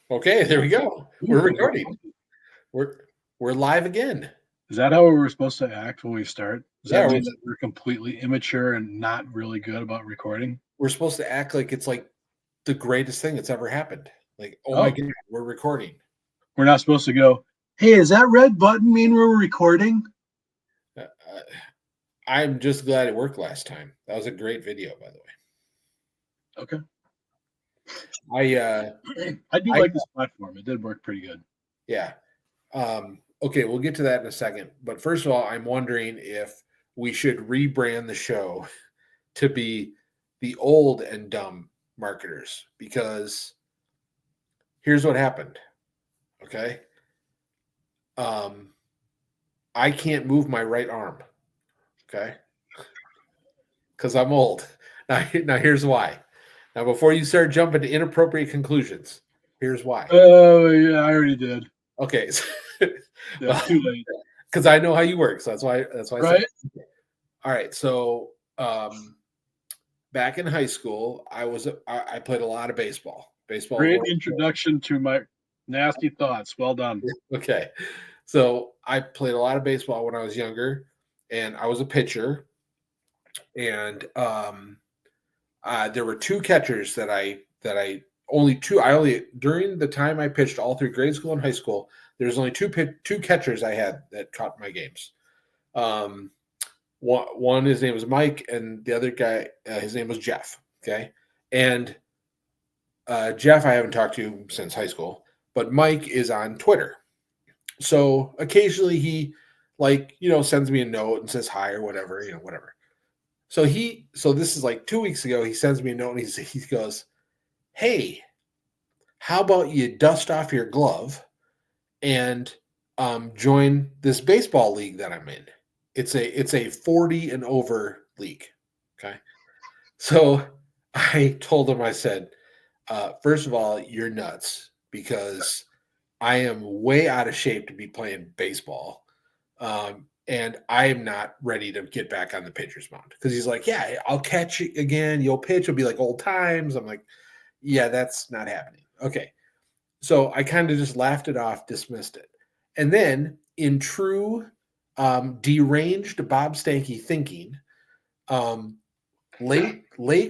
Okay, there we go. We're recording. We're live again. Is that how we're supposed to act when we start? Does Yeah, that mean that we're completely immature and not really good about recording? we're supposed to act like it's like the greatest thing that's ever happened. Like, oh my Oh, god, we're recording. we're not supposed to go, hey, does that red button mean we're recording? Uh, I'm just glad it worked last time. That was a great video, by the Okay. way. I do I like this platform. It did work pretty good. yeah. Okay, we'll get to that in a second. But first of all, I'm wondering if we should rebrand the show to be the old and dumb marketers because here's what happened. Okay. Um, I can't move my right arm. Okay. Because I'm old. Now, here's why. Now, before you start jumping to inappropriate conclusions, here's why. Oh, yeah, I already did. Okay. Yeah, too late. Because I know how you work. So that's why I said Right? it. All right. So back in high school, I played a lot of baseball. Baseball was Great one introduction to my nasty thoughts. Well done. okay. So I played a lot of baseball when I was younger, and I was a pitcher. And there were two catchers that I only two. I only during the time I pitched all through grade school and high school. There's only two catchers I had that caught my games. Um, one his name was Mike, and the other guy his name was Jeff. Okay, and Jeff I haven't talked to since high school, but Mike is on Twitter. So occasionally he sends me a note and says hi or whatever, whatever. So this is like 2 weeks ago. He sends me a note and he goes, "Hey, how about you dust off your glove and join this baseball league that I'm in? It's a 40 and over league." Okay, so I told him, I said, first of all, you're nuts because I am way out of shape to be playing baseball. And I am not ready to get back on the pitcher's mound because he's like, yeah, I'll catch it again. You'll pitch. It'll be like old times. I'm like, yeah, that's not happening. Okay. So I kind of just laughed it off, dismissed it. And then in true deranged Bob Stanky thinking, um, late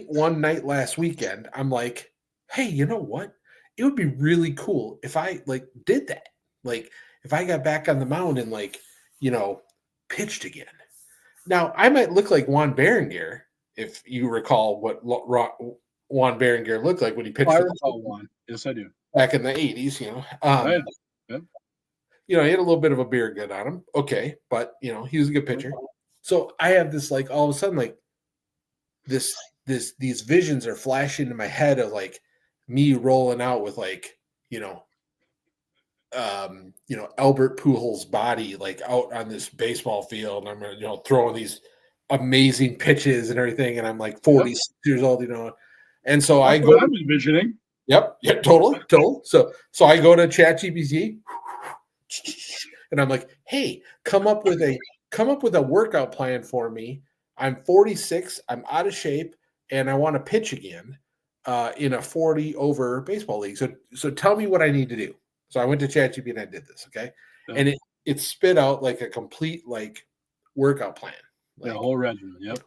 one night last weekend, I'm like, hey, you know what? It would be really cool if I like did that. Like if I got back on the mound and you know, pitched again. Now I might look like Juan Berenguer if you recall what Juan Berenguer looked like when he pitched I for the recall one. Yes, I do. back in the 80s. Right. Yep. He had a little bit of a beer gut on him. Okay, but he was a good pitcher. So I have this like all of a sudden like these visions are flashing in my head of like me rolling out with you know Albert Pujols' body like out on this baseball field, and I'm throwing these amazing pitches and everything, and I'm like 46 years old, and so That's I go. what I'm envisioning. Yep, yeah, totally. So I go to ChatGPT, and I'm like, hey, come up with a workout plan for me. I'm 46. I'm out of shape, and I want to pitch again in a 40 over baseball league. So tell me what I need to do. So I went to ChatGPT and I did this. Okay, Yep. and it spit out like a complete workout plan. The whole regimen. Yep.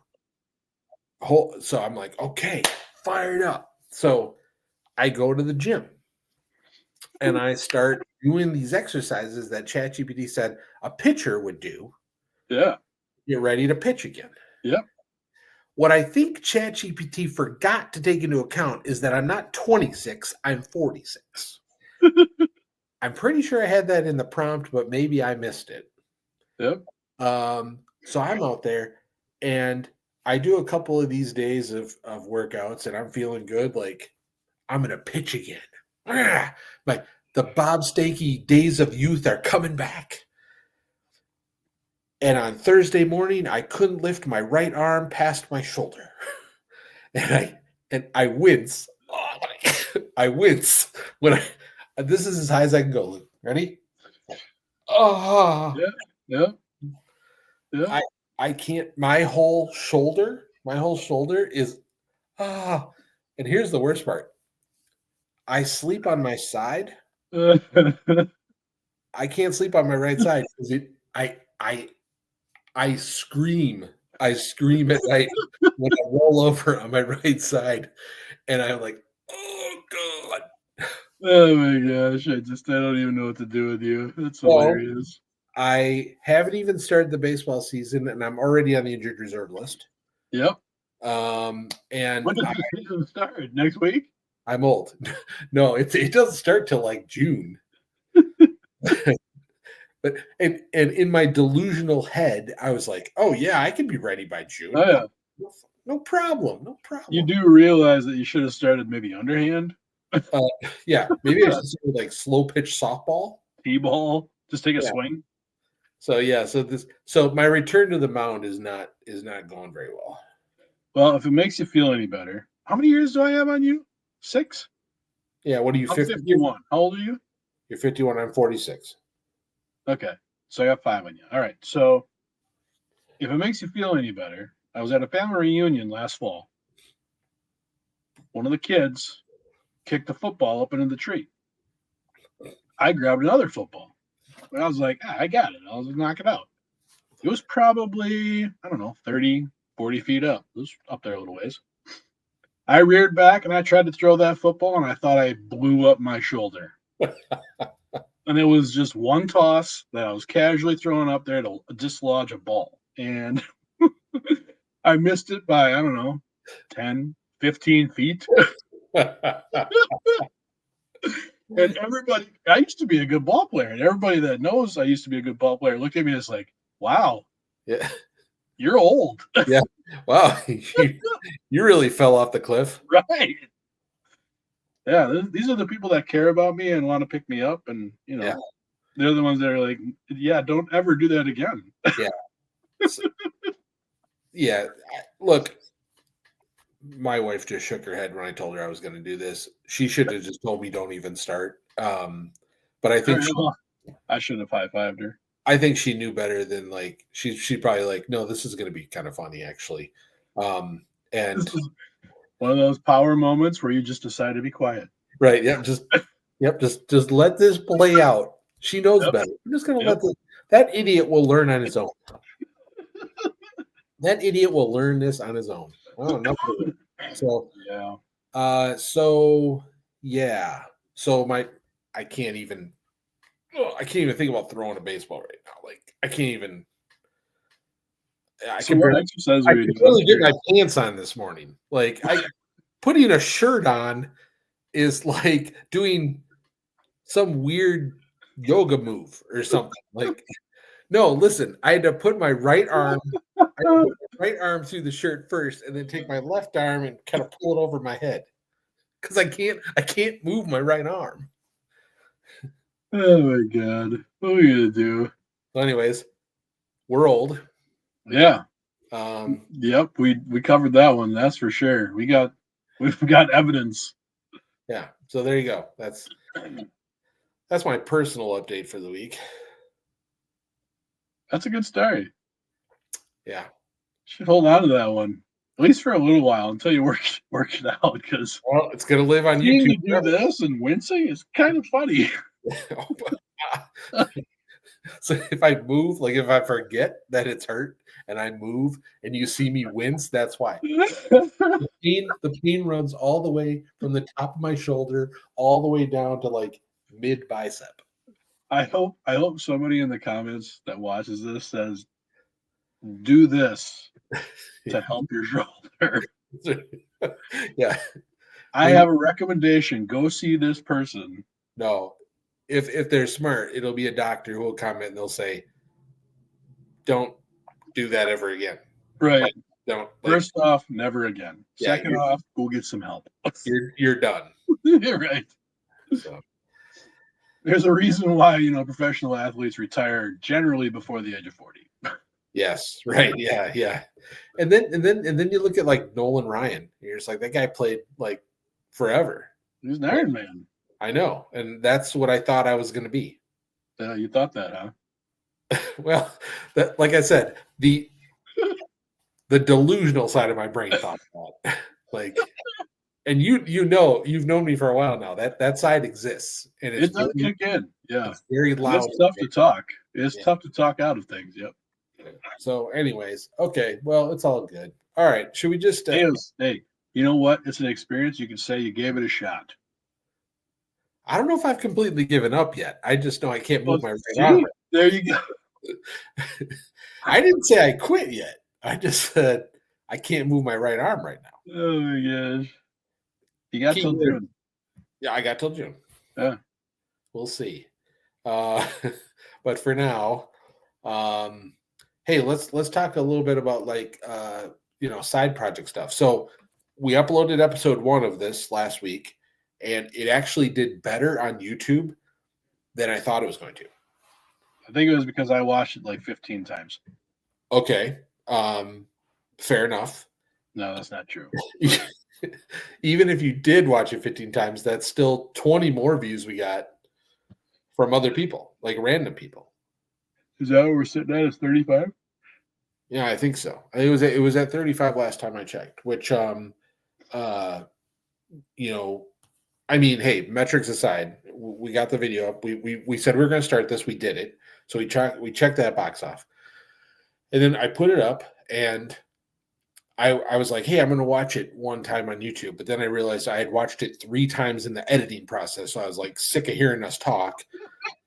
So I'm like, okay, fired up. So I go to the gym and I start doing these exercises that ChatGPT said a pitcher would do. Yeah. Get ready to pitch again. Yep. What I think ChatGPT forgot to take into account is that I'm not 26, I'm 46. I'm pretty sure I had that in the prompt, but maybe I missed it. Yep. So I'm out there and I do a couple of these days of workouts and I'm feeling good. Like I'm going to pitch again. Like the Bob Stanky days of youth are coming back. And on Thursday morning, I couldn't lift my right arm past my shoulder. and I wince. I wince when this is as high as I can go. Luke. Ready? Oh, yeah. Yeah. I can't. My whole shoulder is and here's the worst part. I sleep on my side I can't sleep on my right side because I scream. I scream at night when I roll over on my right side, and I'm like, "Oh god." Oh my gosh, I don't even know what to do with you. That's Well, hilarious. I haven't even started the baseball season, and I'm already on the injured reserve list. Yep. And When does the season start? Next week? I'm old. No, it doesn't start till like June. But and in my delusional head, I was like, "Oh yeah, I can be ready by Oh June. yeah. No problem, no You problem." do realize that you should have started maybe underhand, Uh, yeah, maybe I should start like slow pitch softball. T-ball, just take a Yeah. swing. So yeah, so my return to the mound is not going very well. Well, if it makes you feel any better, how many years do I have on you? 6? Yeah, what are you, I'm 52? 51. How old are you? You're 51. I'm 46. Okay. So I got 5 on you. All right. So if it makes you feel any better, I was at a family reunion last fall. One of the kids kicked a football up into the tree. I grabbed another football. And I was like, I got it. I'll just knock it out. It was probably, I don't know, 30, 40 feet up. It was up there a little ways. I reared back and I tried to throw that football and I thought I blew up my shoulder. And it was just one toss that I was casually throwing up there to dislodge a ball. And I missed it by, I don't know, 10, 15 feet. And everybody, I used to be a good ball player. And everybody that knows I used to be a good ball player looked at me as like, wow, Yeah, you're old. yeah. Wow, you really fell off the cliff. Right. Yeah. These are the people that care about me and want to pick me up. And, Yeah, they're the ones that are like, yeah, don't ever do that again. yeah, so, yeah. Look, my wife just shook her head when I told her I was going to do this. She should have just told me don't even start. But I All think right, well, I should have high-fived her. she knew better than like she probably like no, this is going to be kind of funny actually. Um, This and is one of those power moments where you just decide to be quiet. right, just let this play out. She knows Yep. better. I'm just going to Yep. let that idiot will learn on his own. That idiot will learn this on his own. Oh, no. So, Yeah. so yeah. So I can't even I can't even think about throwing a baseball right now. Like I can't even I So can what barely exercise I were you could doing? I'm barely get my curious. pants on this morning. Like I putting a shirt on is like doing some weird yoga move or something. Like no, listen, I had to put my right arm I had to put my right arm through the shirt first and then take my left arm and kind of pull it over my head because I can't move my right arm. Oh my god. What are you gonna do? So, anyways, we're old. Yeah. Um, Yep. We covered that one. That's for sure. We've got evidence. yeah. So there you go. That's my personal update for the week. That's a good story. Yeah. Should hold on to that one at least for a little while until you work it out. Because Well, it's gonna live on seeing YouTube you do this and wincing is kind of funny. forever. So if I move, like if I forget that it's hurt and I move and you see me wince, that's why. The pain runs all the way from the top of my shoulder all the way down to like mid bicep. I hope somebody in the comments that watches this says, "Do this to help your shoulder." Yeah. I Maybe have a recommendation. Go see this person. no. If they're smart, it'll be a doctor who will comment and they'll say, "Don't do that ever again." Right. Like, don't like, First off, never again. yeah, Second off, go get some help. you're done. You're right. So There's a reason why professional athletes retire generally before the age of 40. yes, right, yeah, yeah. And then you look at like Nolan Ryan. You're just like that guy played like forever. He's an Like Iron Man. I know, and that's what I thought I was going to be. You thought that, huh? Well, that like I said, the delusional side of my brain thought that. Like and you've known me for a while now. That side exists, and It does kick in. Yeah. it's very And it's loud. tough to talk. It's Yeah. tough to talk out of things. Yep. So, anyways, okay. Well, it's all good. All right. Should we just? Hey, you know what? It's an experience. You can say you gave it a shot. I don't know if I've completely given up yet. I just know I can't Well, move my right arm. see, there you go. I didn't say I quit yet. I just said I can't move my right arm right now. Oh my gosh. You got till Keyword. June. Yeah, I got till June. Yeah. We'll see. Uh, but for now, um, hey, let's talk a little bit about like side project stuff. So we uploaded episode 1 of this last week, and it actually did better on YouTube than I thought it was going to. I think it was because I watched it like 15 times. Okay, fair enough. No, that's not true. Even if you did watch it 15 times, that's still 20 more views we got from other people, like random people. Is that what we're sitting at? Is 35? Yeah, I think so. It was at 35 last time I checked, which uh you know, I mean, hey, metrics aside, we got the video up. We said we were going to start this, we did it. So we checked that box off. And then I put it up, and I was like, hey, I'm going to watch it one time on YouTube. But then I realized I had watched it 3 times in the editing process. So I was like sick of hearing us talk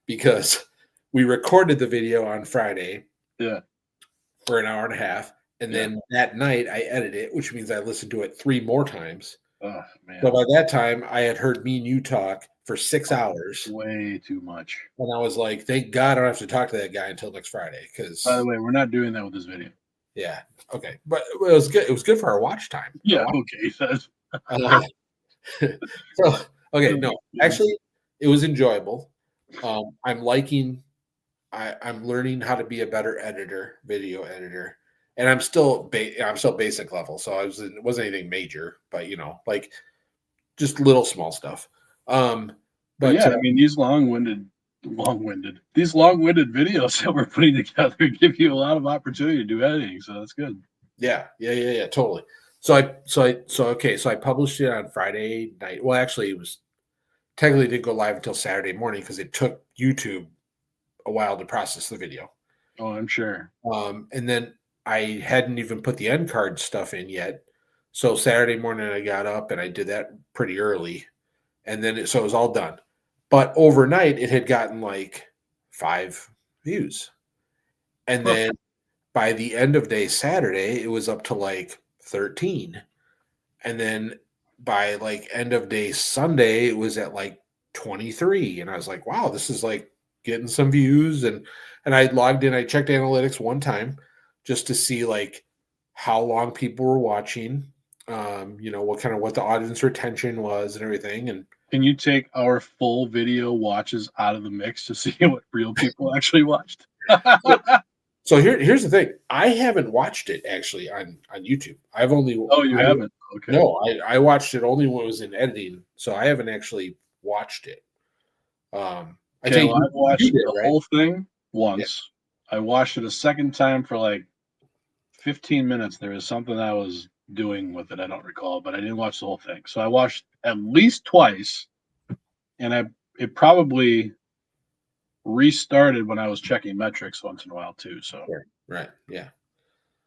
because we recorded the video on Friday Yeah. for an hour and a half. And then that night I edited it, which means I listened to it 3 more times. Oh, man. So by that time, I had heard me and you talk for 6 hours. Way too much. And I was like, thank God I don't have to talk to that guy until next Friday. Because, By the way, we're not doing that with this video. yeah. Okay. But it was good. It was good for our watch time. Yeah. Okay. So, okay. No, actually, it was enjoyable. I'm liking, I'm learning how to be a better editor, video editor. And I'm still basic level. So it wasn't anything major, but like just little small stuff. But yeah, I mean, these long-winded videos that we're putting together give you a lot of opportunity to do editing, so that's good. Yeah, totally. So I published it on Friday night. Well, actually, it was technically didn't go live until Saturday morning because it took YouTube a while to process the video. Oh, I'm sure. And then I hadn't even put the end card stuff in yet. So Saturday morning I got up and I did that pretty early, and then so it was all done. But overnight it had gotten like 5 views, and then by the end of day Saturday it was up to like 13, and then by like end of day Sunday it was at like 23, and I was like, wow, this is like getting some views. And I logged in, I checked analytics one time just to see like how long people were watching, what the audience retention was and everything. And can you take our full video watches out of the mix to see what real people actually watched? so here's the thing. I haven't watched it actually on YouTube. Oh, you haven't? Okay. No, I watched it only when it was in editing, so I haven't actually watched it. Okay, well, I've watched the right? whole thing once. Yeah. I watched it a second time for like 15 minutes. There was something I was doing with it. I don't recall, but I didn't watch the whole thing. So I watched at least twice, and it probably restarted when I was checking metrics once in a while too. So right, yeah.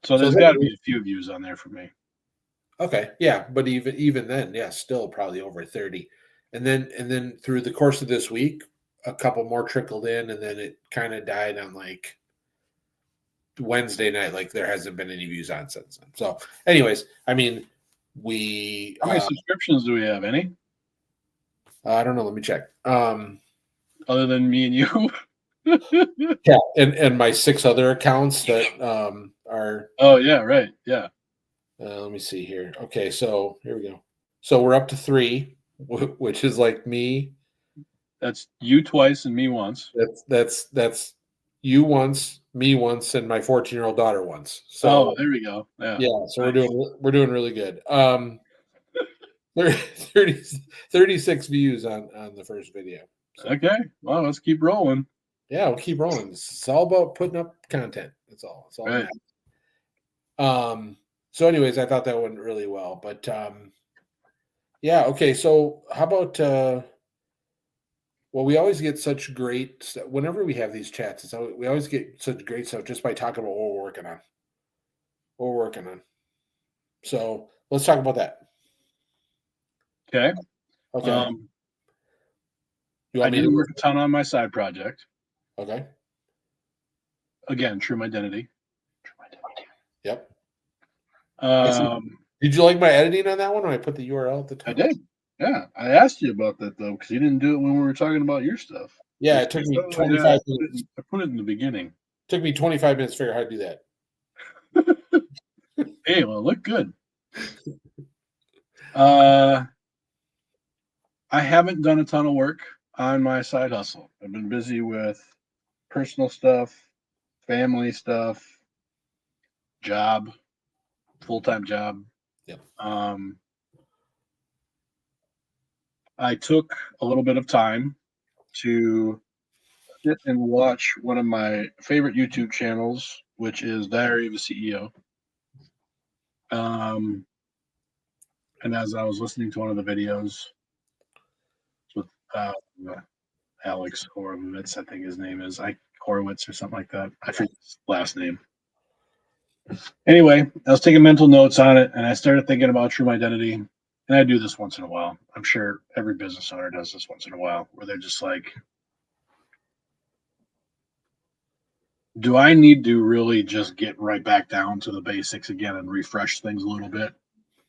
So there's got to be a few views on there for me. Okay, yeah, but even then, yeah, still probably over 30. And then through the course of this week, a couple more trickled in, and then it kind of died on like Wednesday night. Like there hasn't been any views on since then. So, anyways, I mean, how many subscriptions do we have? Any? I don't know. Let me check. Other than me and you. Yeah, and my 6 other accounts that are. Oh yeah, right. Yeah. Let me see here. Okay, so here we go. So we're up to 3, which is like me. That's you twice and me once. That's you once, me once, and my 14-year-old daughter once. So there we go. Yeah. So nice. we're doing really good. 36 views on the first video. So. Okay. Well, let's keep rolling. Yeah, we'll keep rolling. It's all about putting up content. That's all. It's all right. So anyways, I thought that went really well. But Yeah. Okay. So how about well, we always get such great whenever we have these chats. We always get such great stuff just by talking about what we're working on. What we're working on. So let's talk about that. Okay. Okay. Um, You I want me to did work a listen? ton on my side project. Okay. Again, True Identity. True Identity. Yep. I see. Um, Did you like my editing on that one when I put the URL at the I top? did. Yeah, I asked you about that though because you didn't do it when we were talking about your stuff. Yeah, You it took said, me "Oh yeah, 25 minutes. I put it in the beginning." Took me 25 minutes to figure out how to do that. Hey, well, it looked good. Uh, I haven't done a ton of work on my side hustle. I've been busy with personal stuff, family stuff, job, full time job. Yep. Um, I took a little bit of time to sit and watch one of my favorite YouTube channels, which is Diary of a CEO. Um, and as I was listening to one of the videos with Alex Horowitz, I think his name is Horowitz or something like that. I forget his last name. Anyway, I was taking mental notes on it, and I started thinking about true identity. And I do this once in a while. I'm sure every business owner does this once in a while, where they're just like, do I need to really just get right back down to the basics again and refresh things a little bit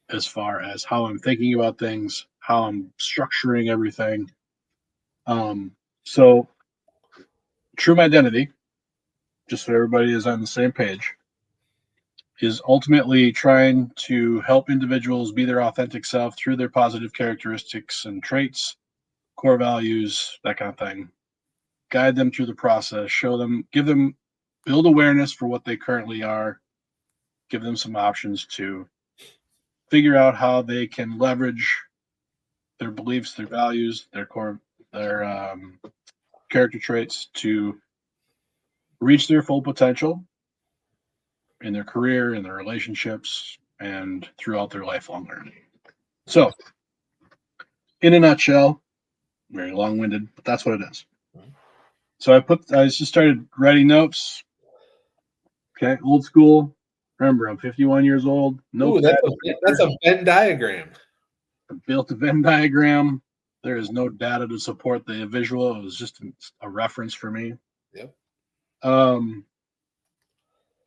as far as how I'm thinking about things, how I'm structuring everything? Um, so, true identity, just so everybody is on the same page, is ultimately trying to help individuals be their authentic self through their positive characteristics and traits, core values, that kind of thing. Guide them through the process, show them, give them, build awareness for what they currently are, give them some options to figure out how they can leverage their beliefs, their values, their core, their character traits to reach their full potential in their career, in their relationships, and throughout their lifelong learning. So, in a nutshell, very long winded, but that's what it is. So I just started writing notes. Okay, old school. Remember, I'm 51 years old. Ooh, Notepad, that's paper. a Venn diagram. I built a Venn diagram. There is no data to support the visual. It was just a reference for me. Yep. Um,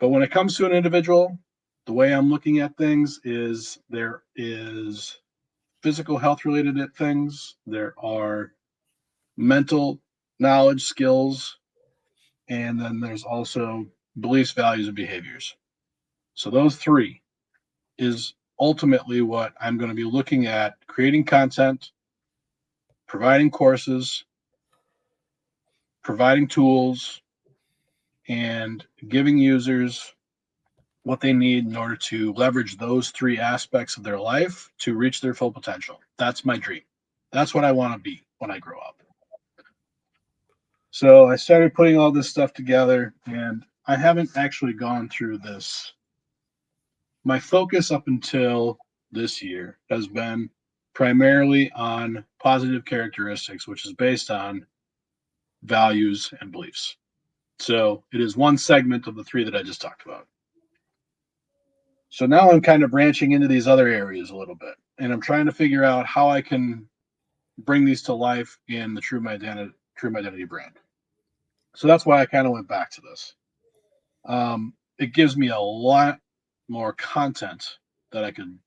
but when it comes to an individual, the way I'm looking at things is there is physical health related things. There are mental knowledge, skills, and then there's also beliefs, values, and behaviors. So those three is ultimately what I'm going to be looking at creating content, providing courses, providing tools, and giving users what they need in order to leverage those three aspects of their life to reach their full potential. That's my dream. That's what I want to be when I grow up. So I started putting all this stuff together, and I haven't actually gone through this. My focus up until this year has been primarily on positive characteristics, which is based on values and beliefs. So it is one segment of the three that I just talked about. So now I'm kind of branching into these other areas a little bit, and I'm trying to figure out how I can bring these to life in the True Identity brand. So that's why I kind of went back to this. It gives me a lot more content that I could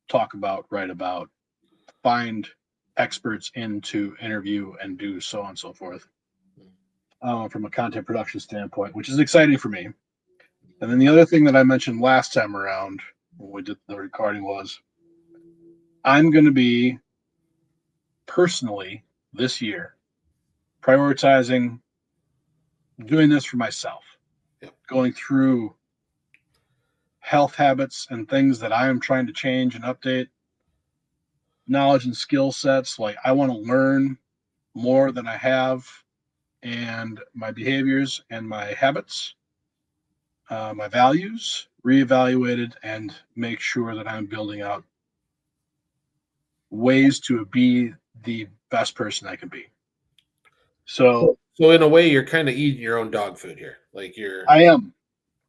talk about, write about, find experts in to interview and do so on and so forth from a content production standpoint, which is exciting for me. And then the other thing that I mentioned last time around when we did the recording was I'm going to be personally this year prioritizing doing this for myself, Yep. going through health habits and things that I am trying to change and update, knowledge and skill sets. Like I want to learn more than I have, and my behaviors and my habits, my values reevaluated, and make sure that I'm building out ways to be the best person I can be. So So in a way, you're kind of eating your own dog food here. Like you're, I am.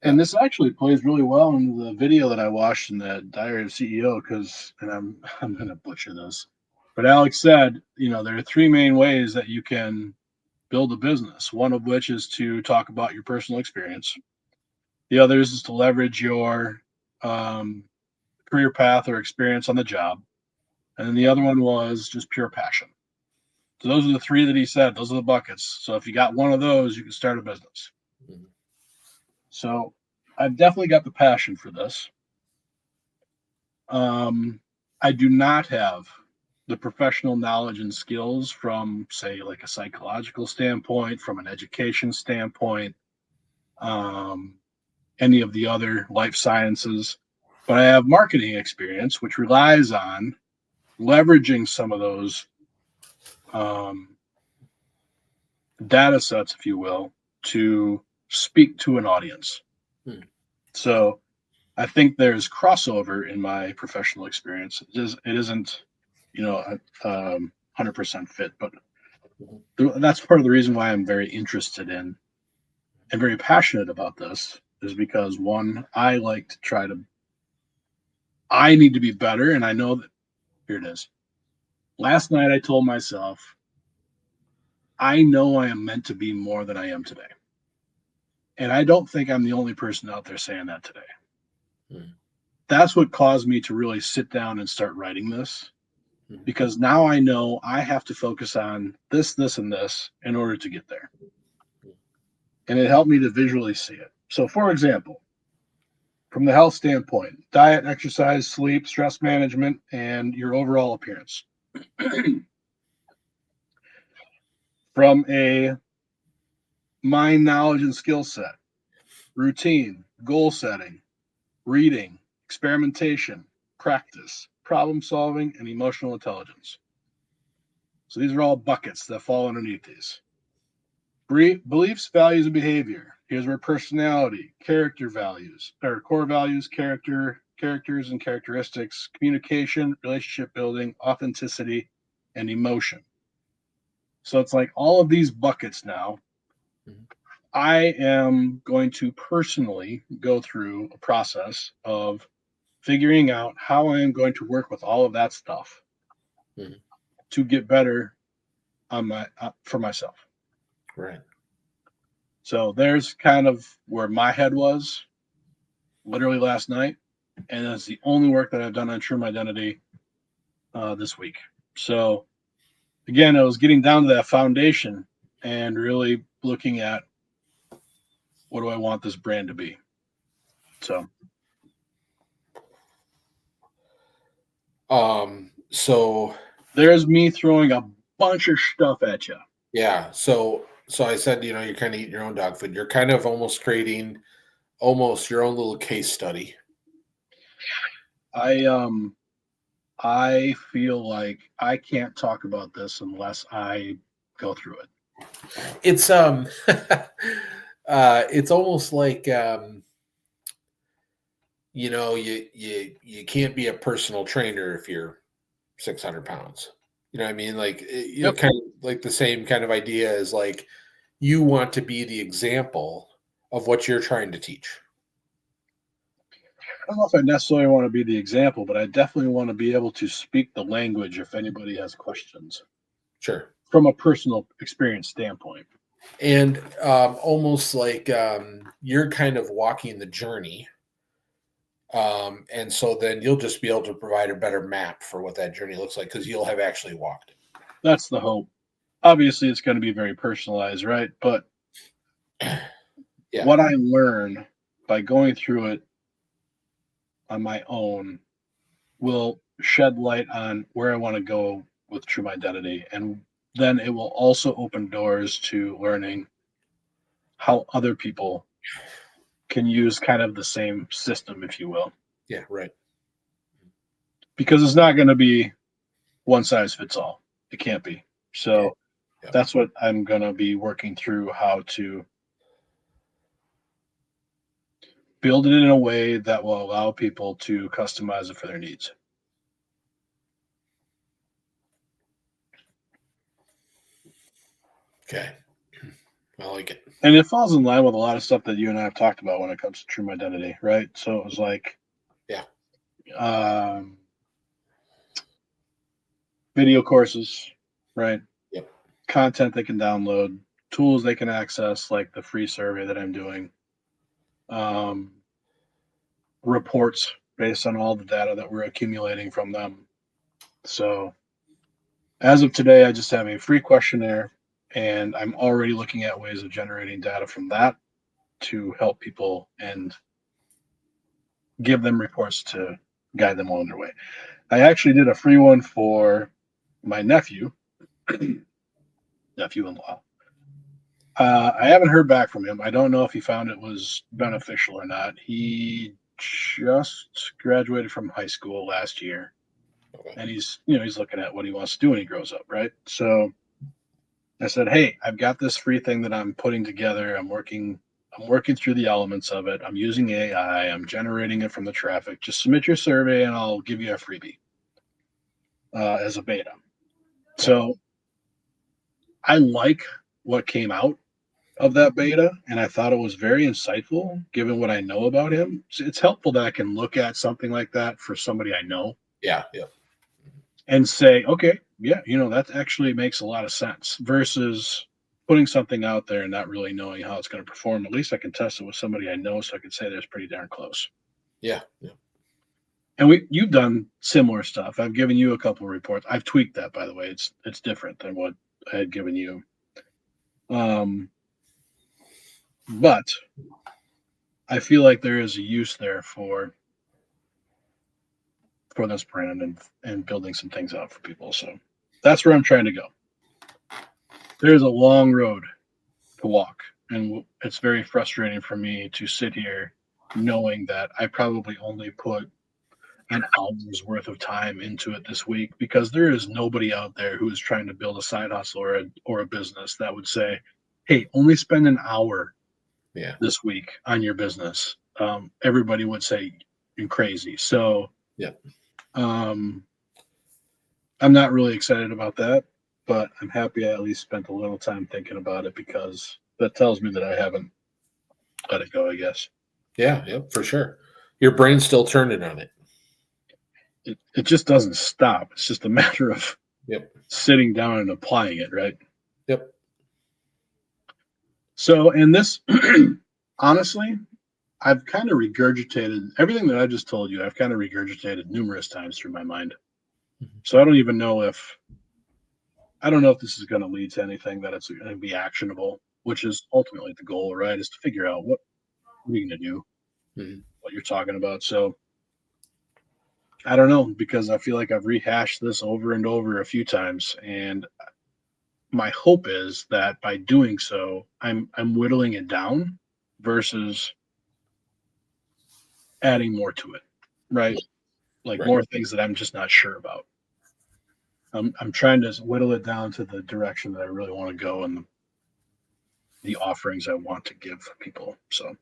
yeah. And this actually plays really well in the video that I watched in the Diary of CEO because, and I'm going to butcher this, but Alex said, there are three main ways that you can build a business. One of which is to talk about your personal experience. The other is to leverage your um, career path or experience on the job, and then the other one was just pure passion. So those are the three that he said. Those are the buckets. So if you got one of those, you can start a business. Mhm. So I've definitely got the passion for this. I do not have the professional knowledge and skills from, say, like a psychological standpoint, from an education standpoint, um, any of the other life sciences, but I have marketing experience, which relies on leveraging some of those um, data sets, if you will, to speak to an audience. Hmm. So I think there's crossover in my professional experience. It isn't, 100% fit, but Mhm. that's part of the reason why I'm very interested in and very passionate about this is because one, I like to try to, I need to be better. And I know that here it is. Last night, I told myself, I know I am meant to be more than I am today. And I don't think I'm the only person out there saying that today. Mhm. That's what caused me to really sit down and start writing this Mhm. because now I know I have to focus on this, this, and this in order to get there. And it helped me to visually see it. So, for example, from the health standpoint, diet, exercise, sleep, stress management, and your overall appearance. From a mind, knowledge, and skill set, routine, goal setting, reading, experimentation, practice, problem solving, and emotional intelligence. So these are all buckets that fall underneath these. Beliefs, values, and behavior. Here's where personality, character values, or core values, characters and characteristics, communication, relationship building, authenticity, and emotion. So it's like all of these buckets now. Mhm. I am going to personally go through a process of figuring out how I am going to work with all of that stuff Mhm. to get better on my for myself. Right. So there's kind of where my head was literally last night, and that's the only work that I've done on True Identity this week. So again, I was getting down to that foundation and really looking at what do I want this brand to be. So So there's me throwing a bunch of stuff at you. yeah, so I said, you're kind of eating your own dog food. You're kind of almost creating almost your own little case study. I I feel like I can't talk about this unless I go through it. It's it's almost like you can't be a personal trainer if you're 600 pounds. You know what I mean? Like Yep. kind of like the same kind of idea is like you want to be the example of what you're trying to teach. I don't know if I necessarily want to be the example, but I definitely want to be able to speak the language if anybody has questions Sure. from a personal experience standpoint. And almost like you're kind of walking the journey. And so then you'll just be able to provide a better map for what that journey looks like because you'll have actually walked it. That's the hope. Obviously, it's going to be very personalized, right? But Yeah. what I learn by going through it on my own will shed light on where I want to go with True Identity. And then it will also open doors to learning how other people can use kind of the same system, if you will, Yeah. Right. because it's not going to be one size fits all. It can't be. Yeah. So Yeah. that's what I'm going to be working through how to build it in a way that will allow people to customize it for their needs. Okay. I like it. And it falls in line with a lot of stuff that you and I have talked about when it comes to true identity, right? So it was like Yeah. um, video courses, right? Yep. Content they can download, tools they can access, like the free survey that I'm doing, um, reports based on all the data that we're accumulating from them. So as of today, I just have a free questionnaire, and I'm already looking at ways of generating data from that to help people and give them reports to guide them along their way. I actually did a free one for my nephew-in-law. I haven't heard back from him. I don't know if he found it was beneficial or not. He just graduated from high school last year, Okay. and he's looking at what he wants to do when he grows up, right? So I said, "Hey, I've got this free thing that I'm putting together. I'm working through the elements of it. I'm using AI. I'm generating it from the traffic. Just submit your survey, and I'll give you a freebie as a beta." Okay. So I like what came out of that beta, and I thought it was very insightful given what I know about him. It's helpful that I can look at something like that for somebody I know Yeah. Yeah. and say, okay, yeah, that actually makes a lot of sense versus putting something out there and not really knowing how it's going to perform. At least I can test it with somebody I know so I can say there's pretty darn close. Yeah. Yeah. And you've done similar stuff. I've given you a couple of reports. I've tweaked that, by the way. It's different than what I had given you. Um, but I feel like there is a use there for this brand and building some things out for people. So that's where I'm trying to go. There's a long road to walk, and it's very frustrating for me to sit here knowing that I probably only put an hour's worth of time into it this week because there is nobody out there who is trying to build a side hustle or a business that would say, "Hey, only spend an hour Yeah. this week on your business." Everybody would say you're crazy. So Yeah. um, I'm not really excited about that, but I'm happy I at least spent a little time thinking about it because that tells me that I haven't let it go, I guess. Yeah. Yep. For sure. Your brain's still turning on it. It just doesn't stop. It's just a matter of Yep. sitting down and applying it, right? Yep. So, in this, honestly, I've kind of regurgitated everything that I just told you. I've kind of regurgitated numerous times through my mind. Mhm. So I don't know if this is going to lead to anything that it's going to be actionable, which is ultimately the goal, right? Is to figure out what are you going to do, Mhm. what you're talking about. So I don't know because I feel like I've rehashed this over and over a few times, and my hope is that by doing so, I'm whittling it down versus adding more to it, right? Like Right. more things that I'm just not sure about. I'm trying to whittle it down to the direction that I really want to go and the offerings I want to give people. So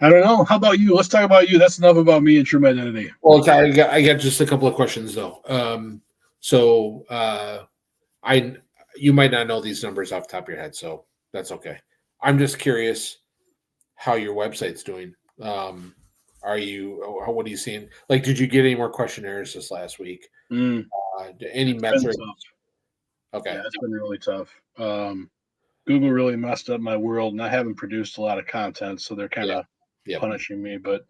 I don't know. How about you? Let's talk about you. That's enough about me and true identity. Well, I got just a couple of questions though. So I you might not know these numbers off the top of your head, so that's okay. I'm just curious how your website's doing. Um, what are you seeing? Like, did you get any more questionnaires this last week? Mm, Any it's been metrics? tough. Okay. Yeah, it's been really tough. Google really messed up my world, and I haven't produced a lot of content, so they're kind Yeah. of Yep. punishing me. But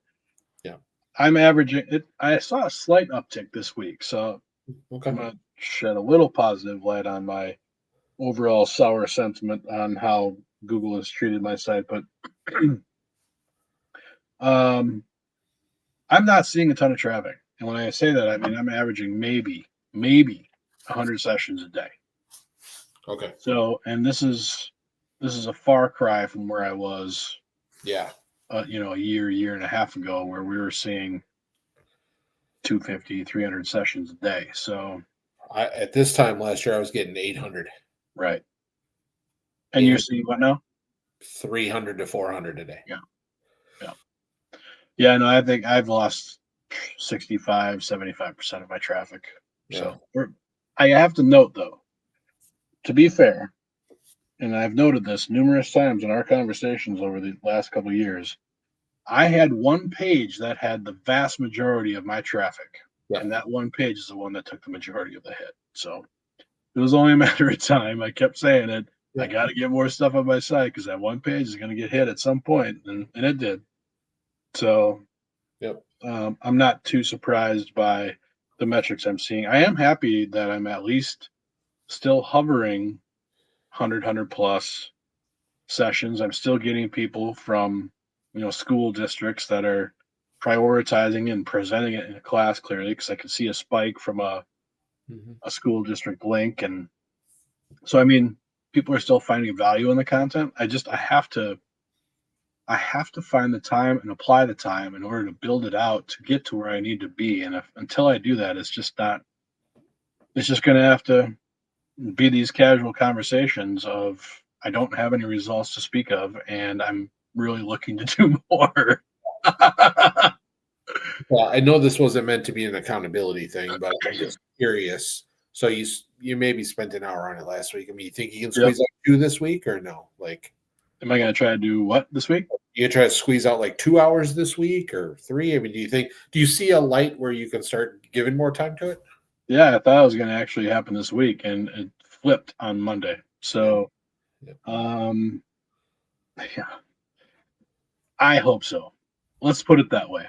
Yeah. I'm averaging it. I saw a slight uptick this week, so I'm Okay. gonna shed a little positive light on my overall sour sentiment on how Google has treated my site. But um, I'm not seeing a ton of traffic, and when I say that, I mean I'm averaging maybe 100 sessions a day. Okay. So, and this is a far cry from where I was, Yeah. a year and a half ago, where we were seeing 250, 300 sessions a day. So, At this time last year, I was getting 800, right. And you're 800, seeing what now? 300 to 400 a day. Yeah. Yeah. Yeah. No, I think I've lost 65, 75% of my traffic. Yeah. So we're I have to note, though, to be fair, and I've noted this numerous times in our conversations over the last couple of years, I had one page that had the vast majority of my traffic, Yeah. and that one page is the one that took the majority of the hit. So it was only a matter of time. I kept saying it. Yeah. I got to get more stuff on my site because that one page is going to get hit at some point, and it did. So Yep. I'm not too surprised by the metrics I'm seeing. I am happy that I'm at least still hovering 100 plus sessions. I'm still getting people from school districts that are prioritizing and presenting it in a class clearly because I can see a spike from a school district link. And so I mean people are still finding value in the content. I have to find the time and apply the time in order to build it out to get to where I need to be. And until I do that, it's just going to have to be these casual conversations of I don't have any results to speak of, and I'm really looking to do more. Well, I know this wasn't meant to be an accountability thing, but I'm just curious. So you maybe spent an hour on it last week. I mean, you think you can Yep. squeeze out 2 this week or no? Like, Am I going to try to do what this week? you try to squeeze out like 2 hours this week or 3? I mean, do you see a light where you can start giving more time to it? Yeah, I thought it was going to actually happen this week, and it flipped on Monday. So, Yep. yeah, I hope so. Let's put it that way.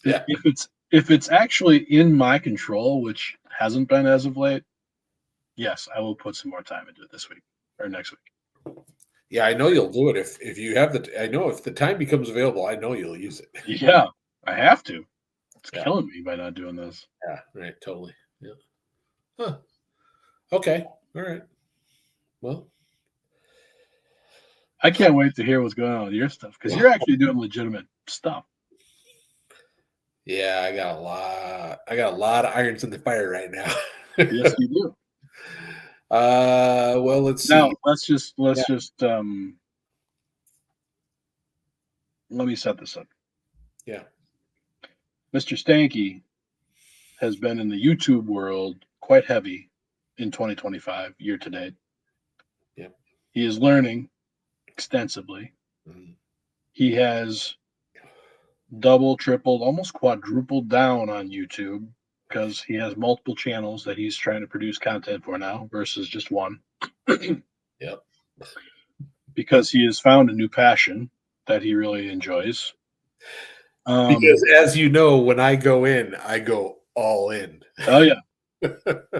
Yeah. If it's actually in my control, which hasn't been as of late, yes, I will put some more time into it this week or next week. Yeah, I know you'll do it if you have I know if the time becomes available, I know you'll use it. Yeah, I have to. It's Yeah. killing me by not doing this. Yeah, right, totally. Yeah. Huh. Okay. All right. Well, I can't wait to hear what's going on with your stuff because you're actually doing legitimate stuff. yeah, I got a lot of irons in the fire right now. Yes, you do. Well, let's Now see. let's just let me set this up. Yeah. Mr. Stanky has been in the YouTube world quite heavy in 2025 year to date. Yep. He is learning extensively. Mhm. He has double, tripled, almost quadrupled down on YouTube because he has multiple channels that he's trying to produce content for now versus just one. Yep. Because he has found a new passion that he really enjoys. Because as you know, when I go in, I go all in. Oh yeah,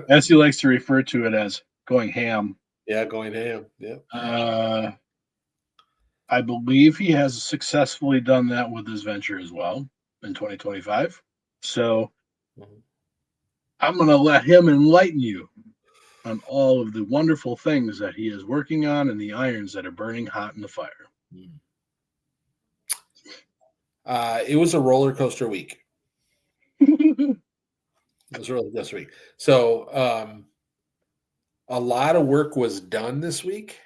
as he likes to refer to it as going ham. Yeah, going ham. Yep. I believe he has successfully done that with his venture as well in 2025. So Mhm. I'm going to let him enlighten you on all of the wonderful things that he is working on and the irons that are burning hot in the fire. It was a roller coaster week. It was a roller coaster week. So a lot of work was done this week,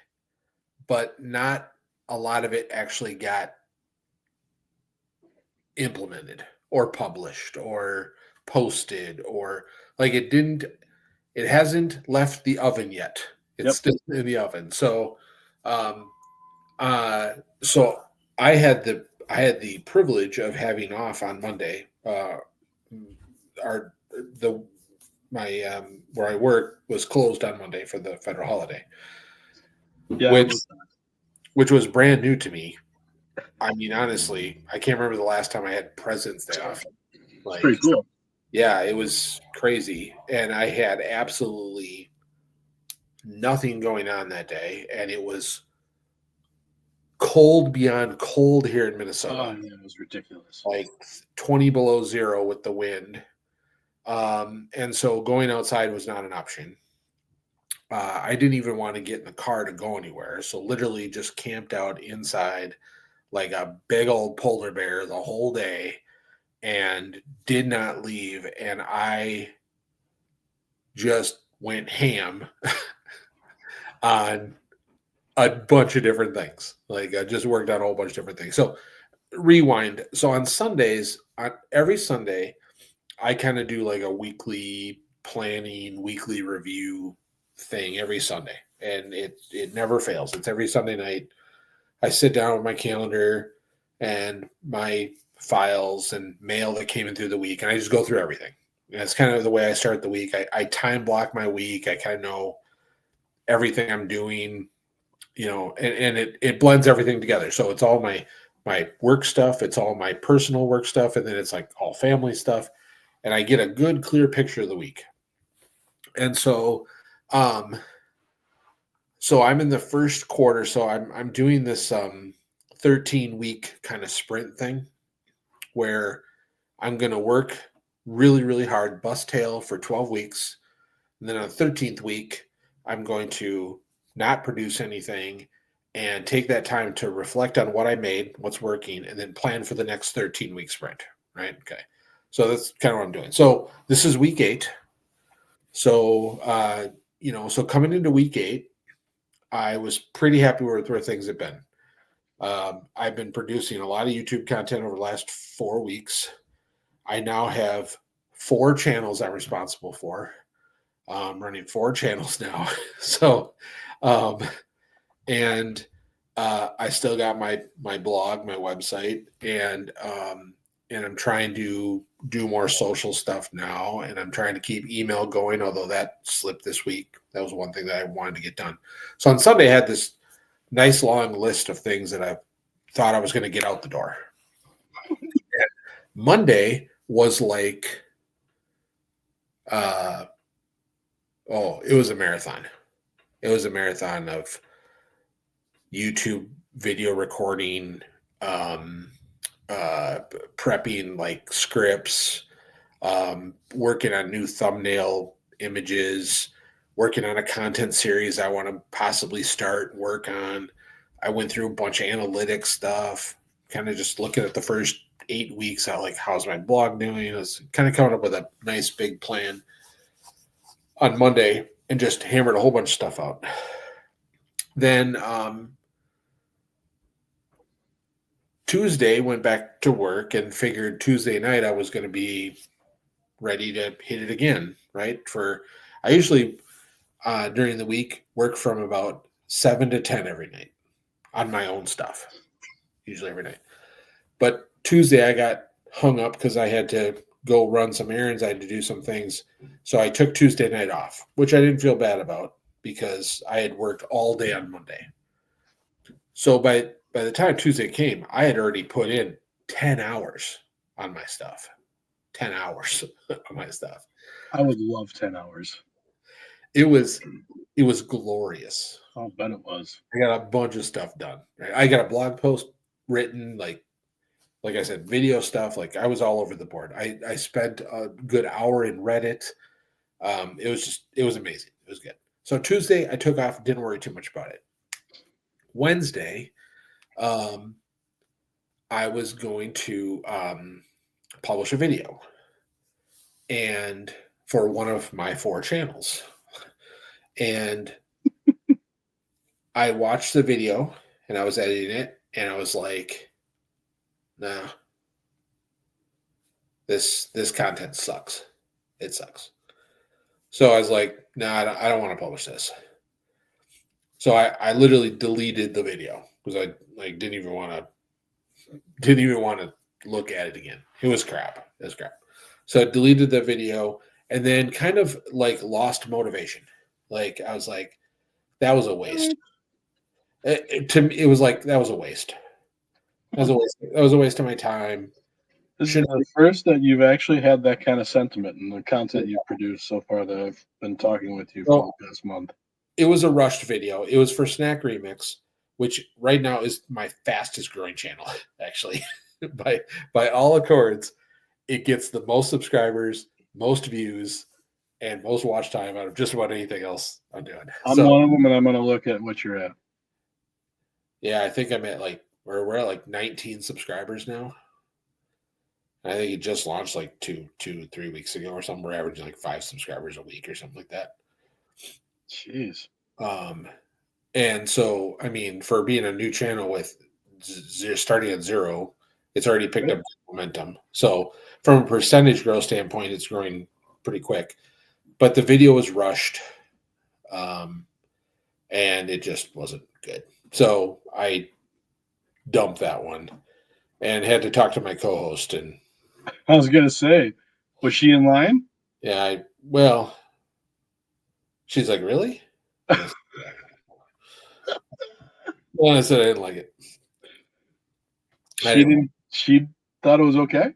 but not a lot of it actually got implemented or published or posted or like it hasn't left the oven yet. It's still in the oven. So um so I had the privilege of having off on Monday. Our the my where I work was closed on Monday for the federal holiday, Yeah, which was brand new to me. I mean, honestly, I can't remember the last time I had President's Day off. it's pretty Like, cool. yeah, it was crazy, and I had absolutely nothing going on that day, and it was cold beyond cold here in Minnesota. Oh, yeah, it was ridiculous. Like 20 below zero with the wind. And so going outside was not an option. I didn't even want to get in the car to go anywhere. So literally just camped out inside like a big old polar bear the whole day and did not leave. And I just went ham on a bunch of different things. Like I just worked on a whole bunch of different things. So rewind. So on Sundays, on every Sunday, I kind of do like a weekly planning weekly review thing every Sunday, and it never fails. It's every Sunday night. I sit down with my calendar and my files and mail that came in through the week, and I just go through everything. And that's kind of the way I start the week. I time block my week. I kind of know everything I'm doing, and it blends everything together. So it's all my work stuff, it's all my personal work stuff, and then it's like all family stuff, and I get a good clear picture of the week. And um, so I'm in the first quarter, so I'm doing this 13-week kind of sprint thing where I'm going to work really, really hard, bust tail for 12 weeks. And then on the 13th week, I'm going to not produce anything and take that time to reflect on what I made, what's working, and then plan for the next 13-week sprint. Right. Okay. So that's kind of what I'm doing. So this is week 8. So, so coming into week 8, I was pretty happy with where things have been. I've been producing a lot of YouTube content over the last 4 weeks. I now have 4 channels I'm responsible for. Running 4 channels now. So, and I still got my blog, my website, and I'm trying to do more social stuff now, and I'm trying to keep email going, although that slipped this week. That was one thing that I wanted to get done. So on Sunday, I had this nice long list of things that I thought I was going to get out the door. And Monday was like, it was a marathon. It was a marathon of YouTube video recording, prepping like scripts, working on new thumbnail images, working on a content series I want to possibly start work on. I went through a bunch of analytics stuff, kind of just looking at the first 8 weeks. I like, how's my blog doing? I was kind of coming up with a nice big plan on Monday and just hammered a whole bunch of stuff out. Then Tuesday went back to work and figured Tuesday night I was going to be ready to hit it again, right? I usually during the week work from about 7 to 10 every night on my own stuff, usually every night. But Tuesday I got hung up because I had to go run some errands. I had to do some things. So I took Tuesday night off, which I didn't feel bad about because I had worked all day on Monday. So by the time Tuesday came, I had already put in 10 hours on my stuff. 10 hours on my stuff. I would love 10 hours. It was glorious. I'll bet it was. I got a bunch of stuff done. Right? I got a blog post written, like I said, video stuff. Like I was all over the board. I spent a good hour in Reddit. It was amazing. It was good. So Tuesday I took off, didn't worry too much about it. Wednesday, I was going to publish a video, and for one of my 4 channels, and I watched the video and I was editing it, and I was like, nah, this content sucks. It sucks. So I was like, nah, I don't want to publish this. So I literally deleted the video because I like didn't even want to look at it again. It was crap. So I deleted the video and then kind of like lost motivation. Like I was like, that was a waste. To me, it was like that was a waste. That was a waste of my time. This is the first that you've actually had that kind of sentiment in the content you've produced so far that I've been talking with you for the past month. It was a rushed video. It was for Snack Remix, which right now is my fastest growing channel, actually. by all accords, it gets the most subscribers, most views, and most watch time out of just about anything else I'm doing. I'm one of them, and I'm going to look at what you're at. Yeah, I think I'm at we're at like 19 subscribers now. I think it just launched like 3 weeks ago or something. We're averaging like 5 subscribers a week or something like that. Jeez. And so, I mean, for being a new channel with starting at 0, it's already picked up momentum. So from a percentage growth standpoint, it's growing pretty quick. but the video was rushed, and it just wasn't good. So I dumped that one and had to talk to my co-host. And I was gonna say, was she in line? yeah, well, she's like, really? And I said, yeah. Well, I said I didn't like it. I She didn't. didn't. She thought it was okay.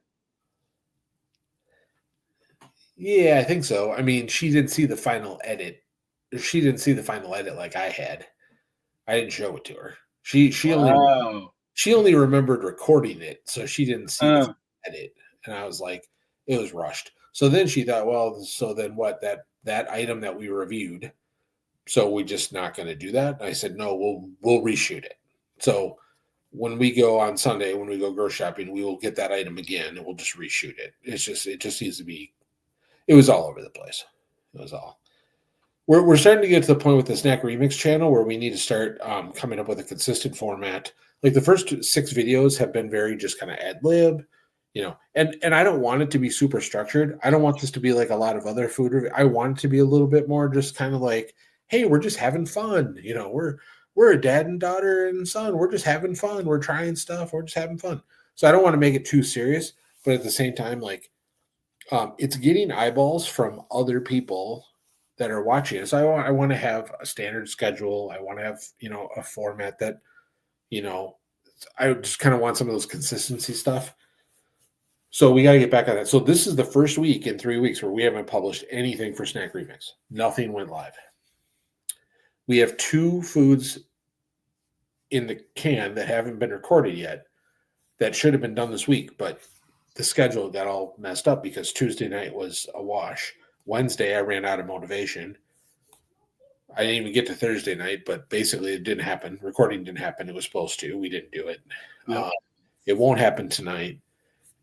Yeah, I think so. I mean, she didn't see the final edit. She didn't see the final edit like I had. I didn't show it to her. Wow. She only remembered recording it, so she didn't see the Uh, edit. And I was like, it was rushed. So then she thought, well, so then what? That item that we reviewed, so we just not going to do that? And I said, no, we'll reshoot it. So when we go on Sunday, when we go grocery shopping, we will get that item again and we'll just reshoot it. It just needs to be. It was all over the place. It was all. We're starting to get to the point with the Snack Remix channel where we need to start coming up with a consistent format. Like the first 6 videos have been very just kind of ad lib, and I don't want it to be super structured. I don't want this to be like a lot of other food. I want it to be a little bit more just kind of like, hey, we're just having fun. We're a dad and daughter and son. We're just having fun. We're trying stuff. We're just having fun. So I don't want to make it too serious, but at the same time, like it's getting eyeballs from other people that are watching it. So I want to have a standard schedule. I want to have a format that you know I just kind of want some of those consistency stuff. So we got to get back on that. So this is the first week in 3 weeks where we haven't published anything for Snack Remix. Nothing went live. We have 2 foods in the can that haven't been recorded yet that should have been done this week, but the schedule got all messed up because Tuesday night was a wash. Wednesday, I ran out of motivation. I didn't even get to Thursday night, but basically it didn't happen. Recording didn't happen. It was supposed to. We didn't do it. yep. It won't happen tonight.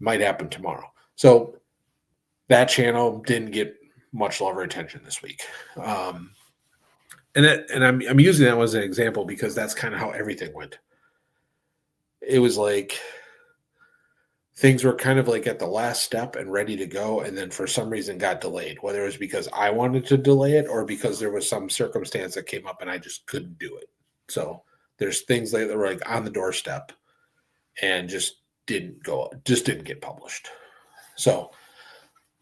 Might happen tomorrow. So that channel didn't get much love or attention this week. And I'm using that as an example because that's kind of how everything went. It was like things were kind of like at the last step and ready to go, and then for some reason got delayed, whether it was because I wanted to delay it or because there was some circumstance that came up and I just couldn't do it. So there's things that were like on the doorstep and just didn't get published. So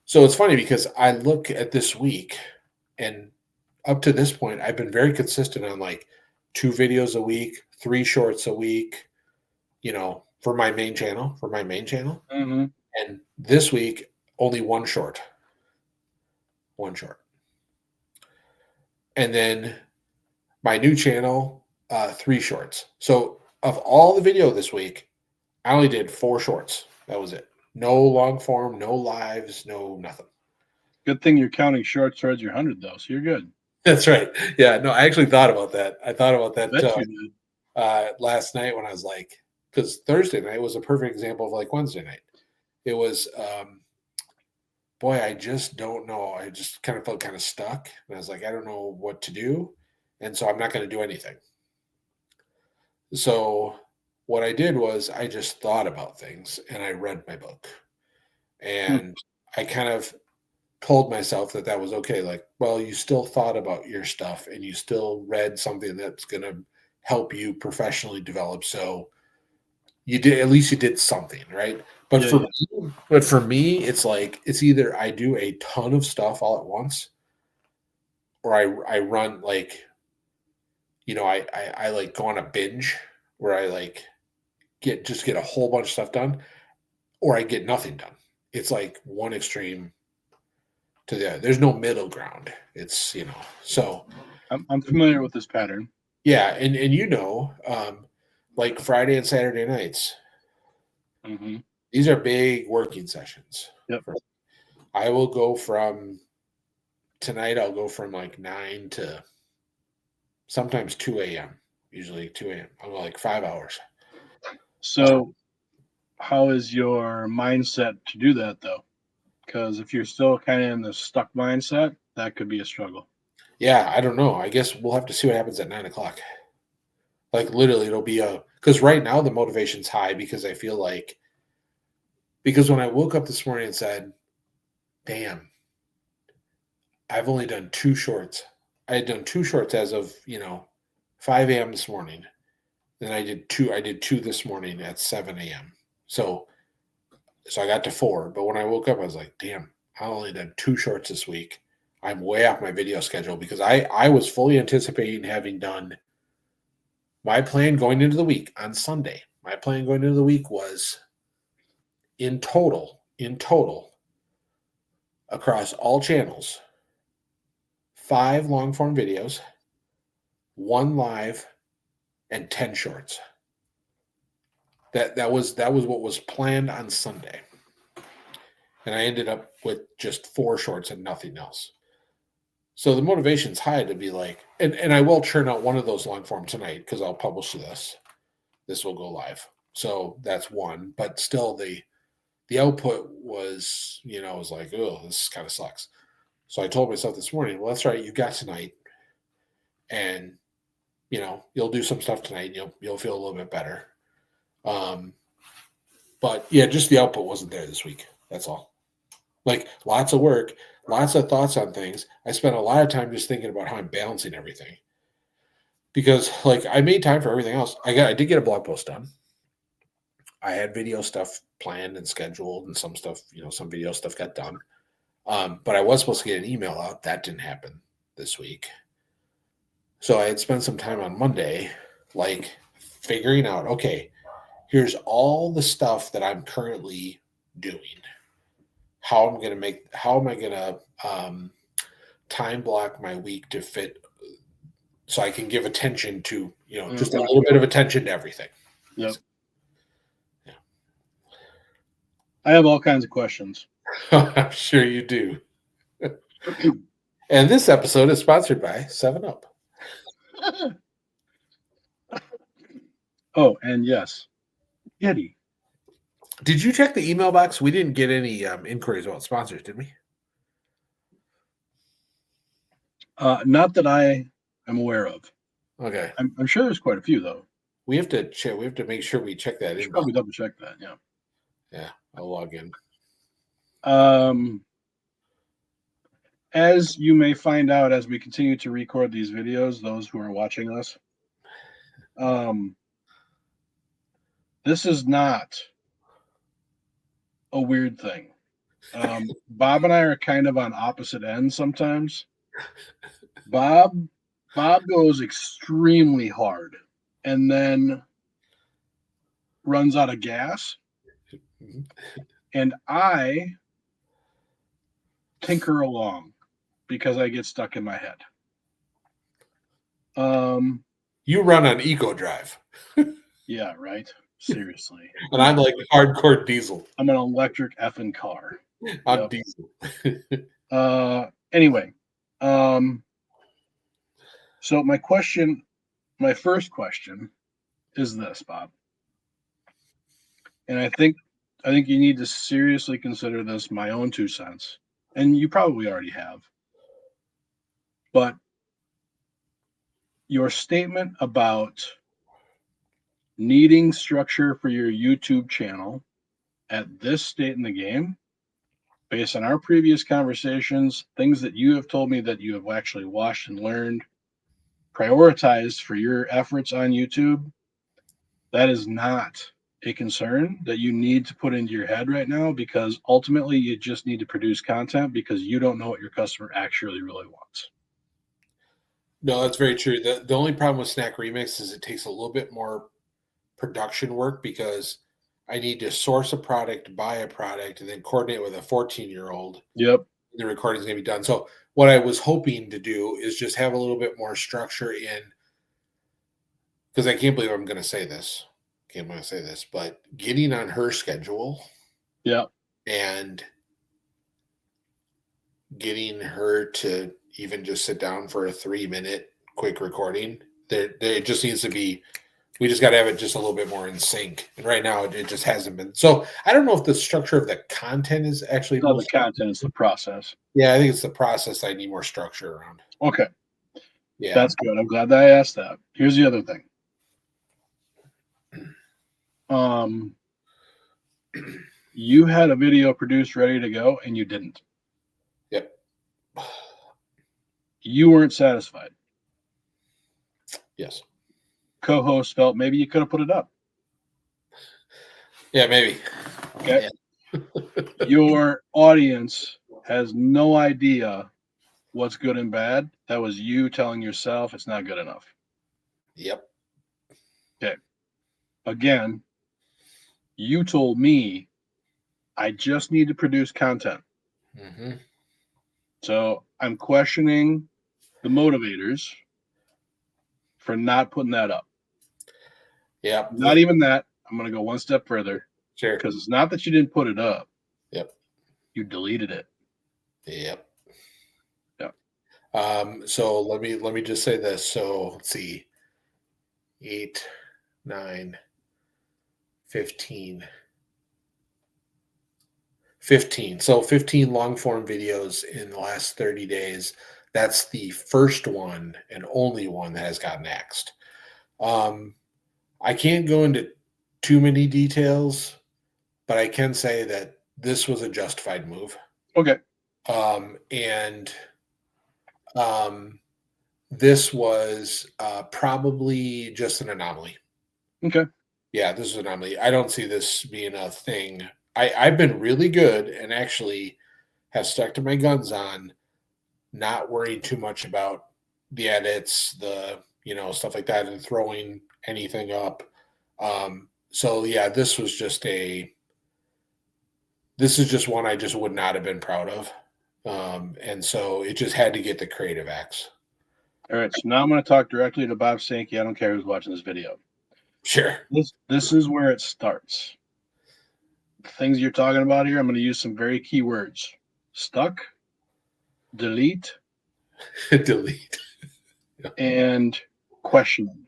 it's funny because I look at this week, and up to this point I've been very consistent on like 2 videos a week, 3 shorts a week, for my main channel. Mm-hmm. And this week, only 1 short. 1 short. And then my new channel, 3 shorts. So of all the video this week, I only did 4 shorts. That was it. No long form, no lives, no nothing. Good thing you're counting shorts towards your 100, though, so you're good. That's right. Yeah, no, I actually thought about that. I thought about that Bet you did. last night when I was like, because Thursday night was a perfect example of like Wednesday night. It was boy, I just don't know. I just kind of felt kind of stuck. And I was like, I don't know what to do. And so I'm not going to do anything. So what I did was I just thought about things and I read my book. Hmm. And I kind of told myself that that was okay. Like, well, you still thought about your stuff and you still read something that's going to help you professionally develop. So you did, at least you did something, right? But Yeah, for yeah. me, but for me, it's like it's either I do a ton of stuff all at once, or I run like I like go on a binge where I like get a whole bunch of stuff done, or I get nothing done. It's like one extreme to the other. There's no middle ground. It's so I'm familiar with this pattern. yeah, and like Friday and Saturday nights, Mm-hmm. these are big working sessions. Yep. I will go from tonight. I'll go from like 9 to sometimes 2 a.m. Usually 2 a.m. I'll go like 5 hours. So, how is your mindset to do that, though? Because if you're still kind of in the stuck mindset, that could be a struggle. Yeah, I don't know. I guess we'll have to see what happens at 9 o'clock. Like literally, it'll be because right now the motivation's high because I feel like when I woke up this morning and said, "Damn, I've only done 2 shorts. I had done 2 shorts as of, 5 a.m. this morning. Then I did 2 this morning at 7 a.m. So I got to 4, but when I woke up I was like, "Damn, I only done 2 shorts this week." I'm way off my video schedule because I was fully anticipating having done my plan going into the week on Sunday. My plan going into the week was in total across all channels, 5 long form videos, 1 live, and 10 shorts. That was what was planned on Sunday. And I ended up with just 4 shorts and nothing else. So the motivation's high to be like, and I will churn out one of those long form tonight because I'll publish this. This will go live. So that's one. But still the output was, was like, oh, this kind of sucks. So I told myself this morning, well, that's right, you got tonight. And you'll do some stuff tonight and you'll feel a little bit better. But yeah, just the output wasn't there this week. That's all. Like lots of work, lots of thoughts on things. I spent a lot of time just thinking about how I'm balancing everything. Because like I made time for everything else. I did get a blog post done. I had video stuff planned and scheduled, and some stuff, some video stuff got done. But I was supposed to get an email out. That didn't happen this week. So I had spent some time on Monday, like figuring out, okay, here's all the stuff that I'm currently doing. How am I gonna time block my week to fit so I can give attention to, just a little bit of attention to everything. Yep. Yeah. I have all kinds of questions. I'm sure you do. And this episode is sponsored by 7-Up. Oh, and yes, Yeti. Did you check the email box? We didn't get any inquiries about sponsors, did we? Not that I am aware of. Okay. I'm sure there's quite a few though. We have to check. We have to make sure we check that in. Probably double check that. Yeah. Yeah, I'll log in. As you may find out as we continue to record these videos, those who are watching us, this is not a weird thing. Bob and I are kind of on opposite ends sometimes. Bob goes extremely hard and then runs out of gas. And I tinker along because I get stuck in my head. You run on Eco Drive. Yeah, right. Seriously. And I'm like hardcore diesel. I'm an electric effing car. I'm diesel. Anyway, so my first question is this, Bob. And I think you need to seriously consider this, my own 2 cents. And you probably already have. But your statement about needing structure for your YouTube channel at this state in the game, based on our previous conversations, things that you have told me that you have actually watched and learned, prioritized for your efforts on YouTube, that is not a concern that you need to put into your head right now, because ultimately you just need to produce content because you don't know what your customer actually really wants. No, that's very true. The only problem with Snack Remix is it takes a little bit more production work because I need to source a product, buy a product, and then coordinate with a 14-year-old. Yep. The recording is going to be done. So what I was hoping to do is just have a little bit more structure in, because I can't believe I'm going to say this. But getting on her schedule. Yeah. And getting her to even just sit down for a 3-minute quick recording. There just needs to be, we just got to have it just a little bit more in sync. And right now it just hasn't been. So I don't know if the structure of the content is actually. No, the content is the process. Yeah, I think it's the process I need more structure around. Okay. Yeah. That's good. I'm glad that I asked that. Here's the other thing. You had a video produced ready to go and you didn't. Yep. You weren't satisfied. Yes. Co-host felt maybe you could have put it up. Yeah, maybe. Okay. Yeah. Your audience has no idea what's good and bad. That was you telling yourself it's not good enough. Yep. Okay. Again, you told me I just need to produce content. Mm-hmm. So I'm questioning the motivators for not putting that up. Yep. Not even that. I'm going to go one step further Sure. because it's not that you didn't put it up, Yep. you deleted it. Yep. Yeah. So let me just say this. So let's see. 8, 9, 15. 15. So 15 long form videos in the last 30 days. That's the first one and only one that has gotten axed. Um, I can't go into too many details, but I can say that this was a justified move. Okay. And um, this was probably just an anomaly. Okay. Yeah, this is an anomaly. I don't see this being a thing. I've been really good and actually have stuck to my guns on not worrying too much about the edits, the stuff like that, and throwing anything up. So yeah, this is just one I just would not have been proud of, and so it just had to get the creative acts. All right. So now I'm going to talk directly to Bob Sankey. I don't care who's watching this video. Sure. This is where it starts. The things you're talking about here, I'm going to use some very key words: stuck, delete, Delete. and questioning.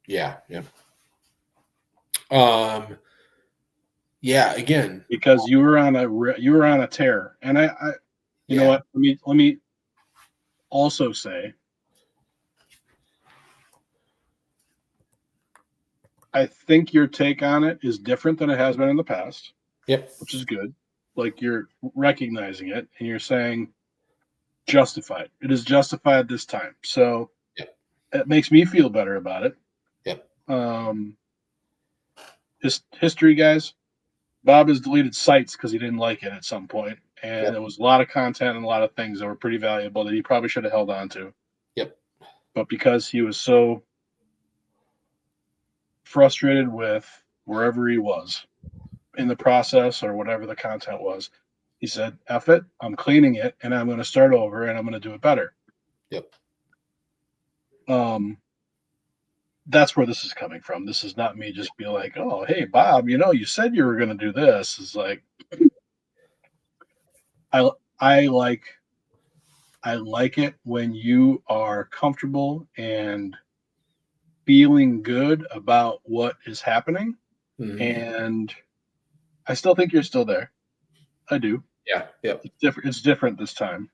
Yeah, yeah. Um, yeah. Again, Because you were on a tear, and I you know yeah, what? Let me also say I think your take on it is different than it has been in the past, yep, which is good. Like you're recognizing it and you're saying justified. It is justified this time. So yep, it makes me feel better about it. yep, Um, history, guys. Bob has deleted sites because he didn't like it at some point, and yep, there was a lot of content and a lot of things that were pretty valuable that he probably should have held on to. yep, But because he was so frustrated with wherever he was in the process or whatever the content was, he said, F it, I'm cleaning it and I'm going to start over and I'm going to do it better. yep. Um, that's where this is coming from. This is not me just being like, oh, hey, Bob, you said you were going to do this. It's like, I, I like, I like it when you are comfortable and feeling good about what is happening. Mhm. And I still think you're still there. I do. Yeah, yep. It's different. It's different this time.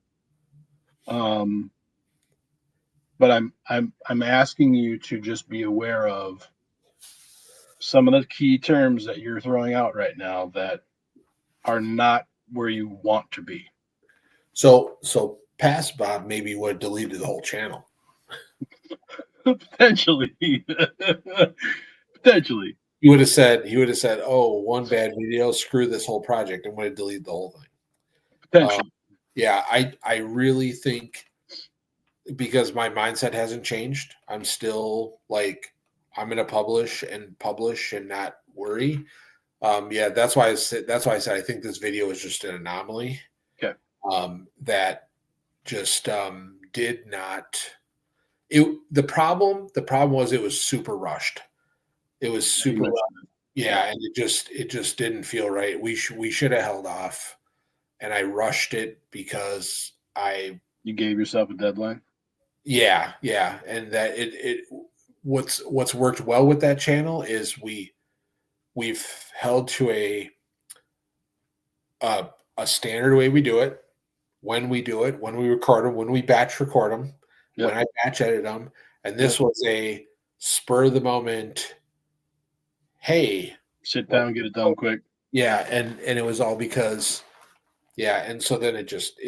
Um, but I'm asking you to just be aware of some of the key terms that you're throwing out right now that are not where you want to be. So past Bob maybe would have deleted the whole channel. Potentially, potentially, He would have said, "Oh, one bad video, screw this whole project," and would have deleted the whole thing. Uh, potentially. yeah, I really think because my mindset hasn't changed, I'm still like I'm gonna publish and not worry. Yeah, that's why I said I think this video is just an anomaly. Okay, That just did not. The problem was it was super rushed. It was yeah, you super rushed. mentioned it. Yeah, Yeah, and it just didn't feel right. We should have held off, and I rushed it because I you gave yourself a deadline. yeah, and that it what's worked well with that channel is we've held to a a standard way we do it, when we record them, when we batch record them, when Yep. I batch edit them, and Yep. this was a spur of the moment. Hey, Sit let's down and get it go. done quick. Yeah, and it was all because yeah, and so then it just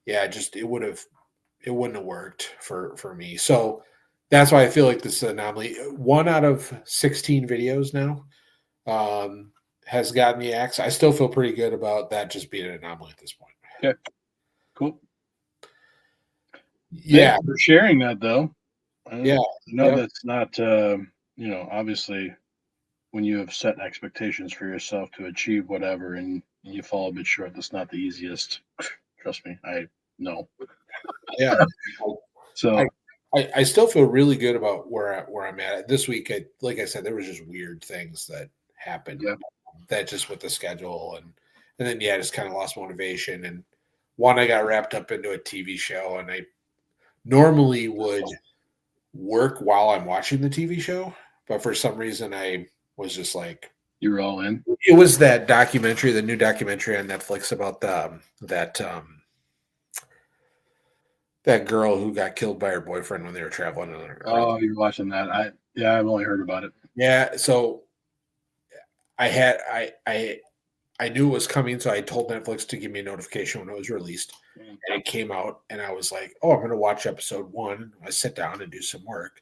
yeah, just it wouldn't have worked for me. So that's why I feel like this is an anomaly. 1 out of 16 videos now um, has gotten the axe. I still feel pretty good about that just being an anomaly at this point. Okay, cool. Thank Yeah, you for sharing that, though. yeah, I know yeah, that's not, obviously when you have set expectations for yourself to achieve whatever and you fall a bit short, that's not the easiest. Trust me, I know. yeah. I, So, I still feel really good about where I'm at this week. Like I said, there was just weird things that happened yeah, that just with the schedule and then yeah, I just kind of lost motivation. And one, I got wrapped up into a TV show, and I normally would work while I'm watching the TV show, but for some reason I was just like, you were all in. it was that documentary, the new documentary on Netflix about that girl who got killed by her boyfriend when they were traveling around. Oh, you're watching that. Yeah, I've only heard about it. Yeah, so I had I knew it was coming, so I told Netflix to give me a notification when it was released. Mm. And it came out, and I was like, "Oh, I'm going to watch episode 1." I sit down and do some work,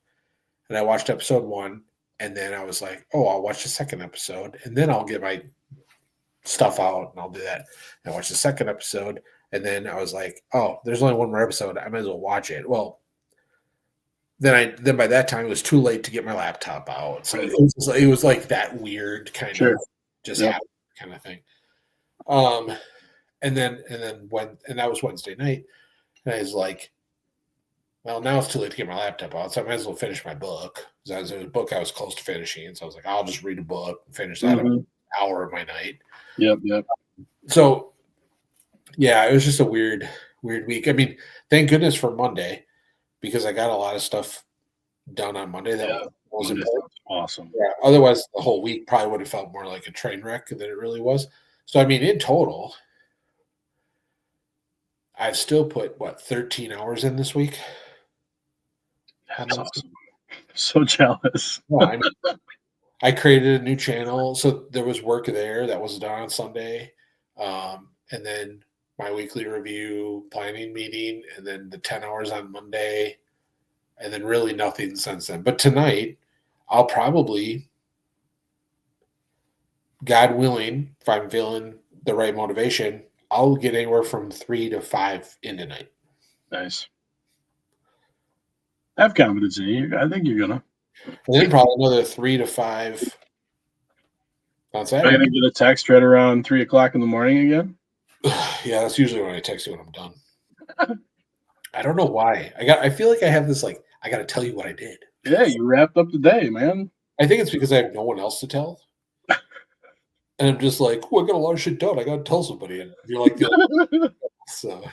and I watched episode 1, and then I was like, "Oh, I'll watch the second episode, and then I'll get my stuff out and I'll do that." And I watched the second episode, and then I was like, "Oh, there's only one more episode. I might as well watch it." Well, then by that time it was too late to get my laptop out, so Right. it was like that weird kind of Sure. just Yep. happen kind of thing. Um, and that was Wednesday night, and I was like, well, now it's too late to get my laptop out, so I might as well finish my book. Because it was a book I was close to finishing, so I was like, I'll just read a book and finish that Hmm. hour of my night. Yep. Yep. So yeah, it was just a weird week. I mean, thank goodness for Monday because I got a lot of stuff done on Monday that Yeah. was Monday important. sounds awesome. Yeah, otherwise the whole week probably would have felt more like a train wreck than it really was. So I mean, in total, I've still put what 13 hours in this week. That's awesome. So jealous. No, I created a new channel, so there was work there that was done on Sunday, and then my weekly review planning meeting, and then the 10 hours on Monday, and then really nothing since then. But tonight, I'll probably, God willing, if I'm feeling the right motivation, I'll get anywhere from 3 to 5 in tonight. Nice. I have confidence in you. I think you're gonna. And then probably another 3 to 5 on Are you Saturday. gonna get a text right around 3 o'clock in the morning again? Yeah, that's usually when I text you when I'm done. I don't know why. I feel like I have this like I got to tell you what I did. Yeah, you wrapped up the day, man. I think it's because I have no one else to tell, and I'm just like, oh, I got a lot of shit done. I got to tell somebody, and you're like the so.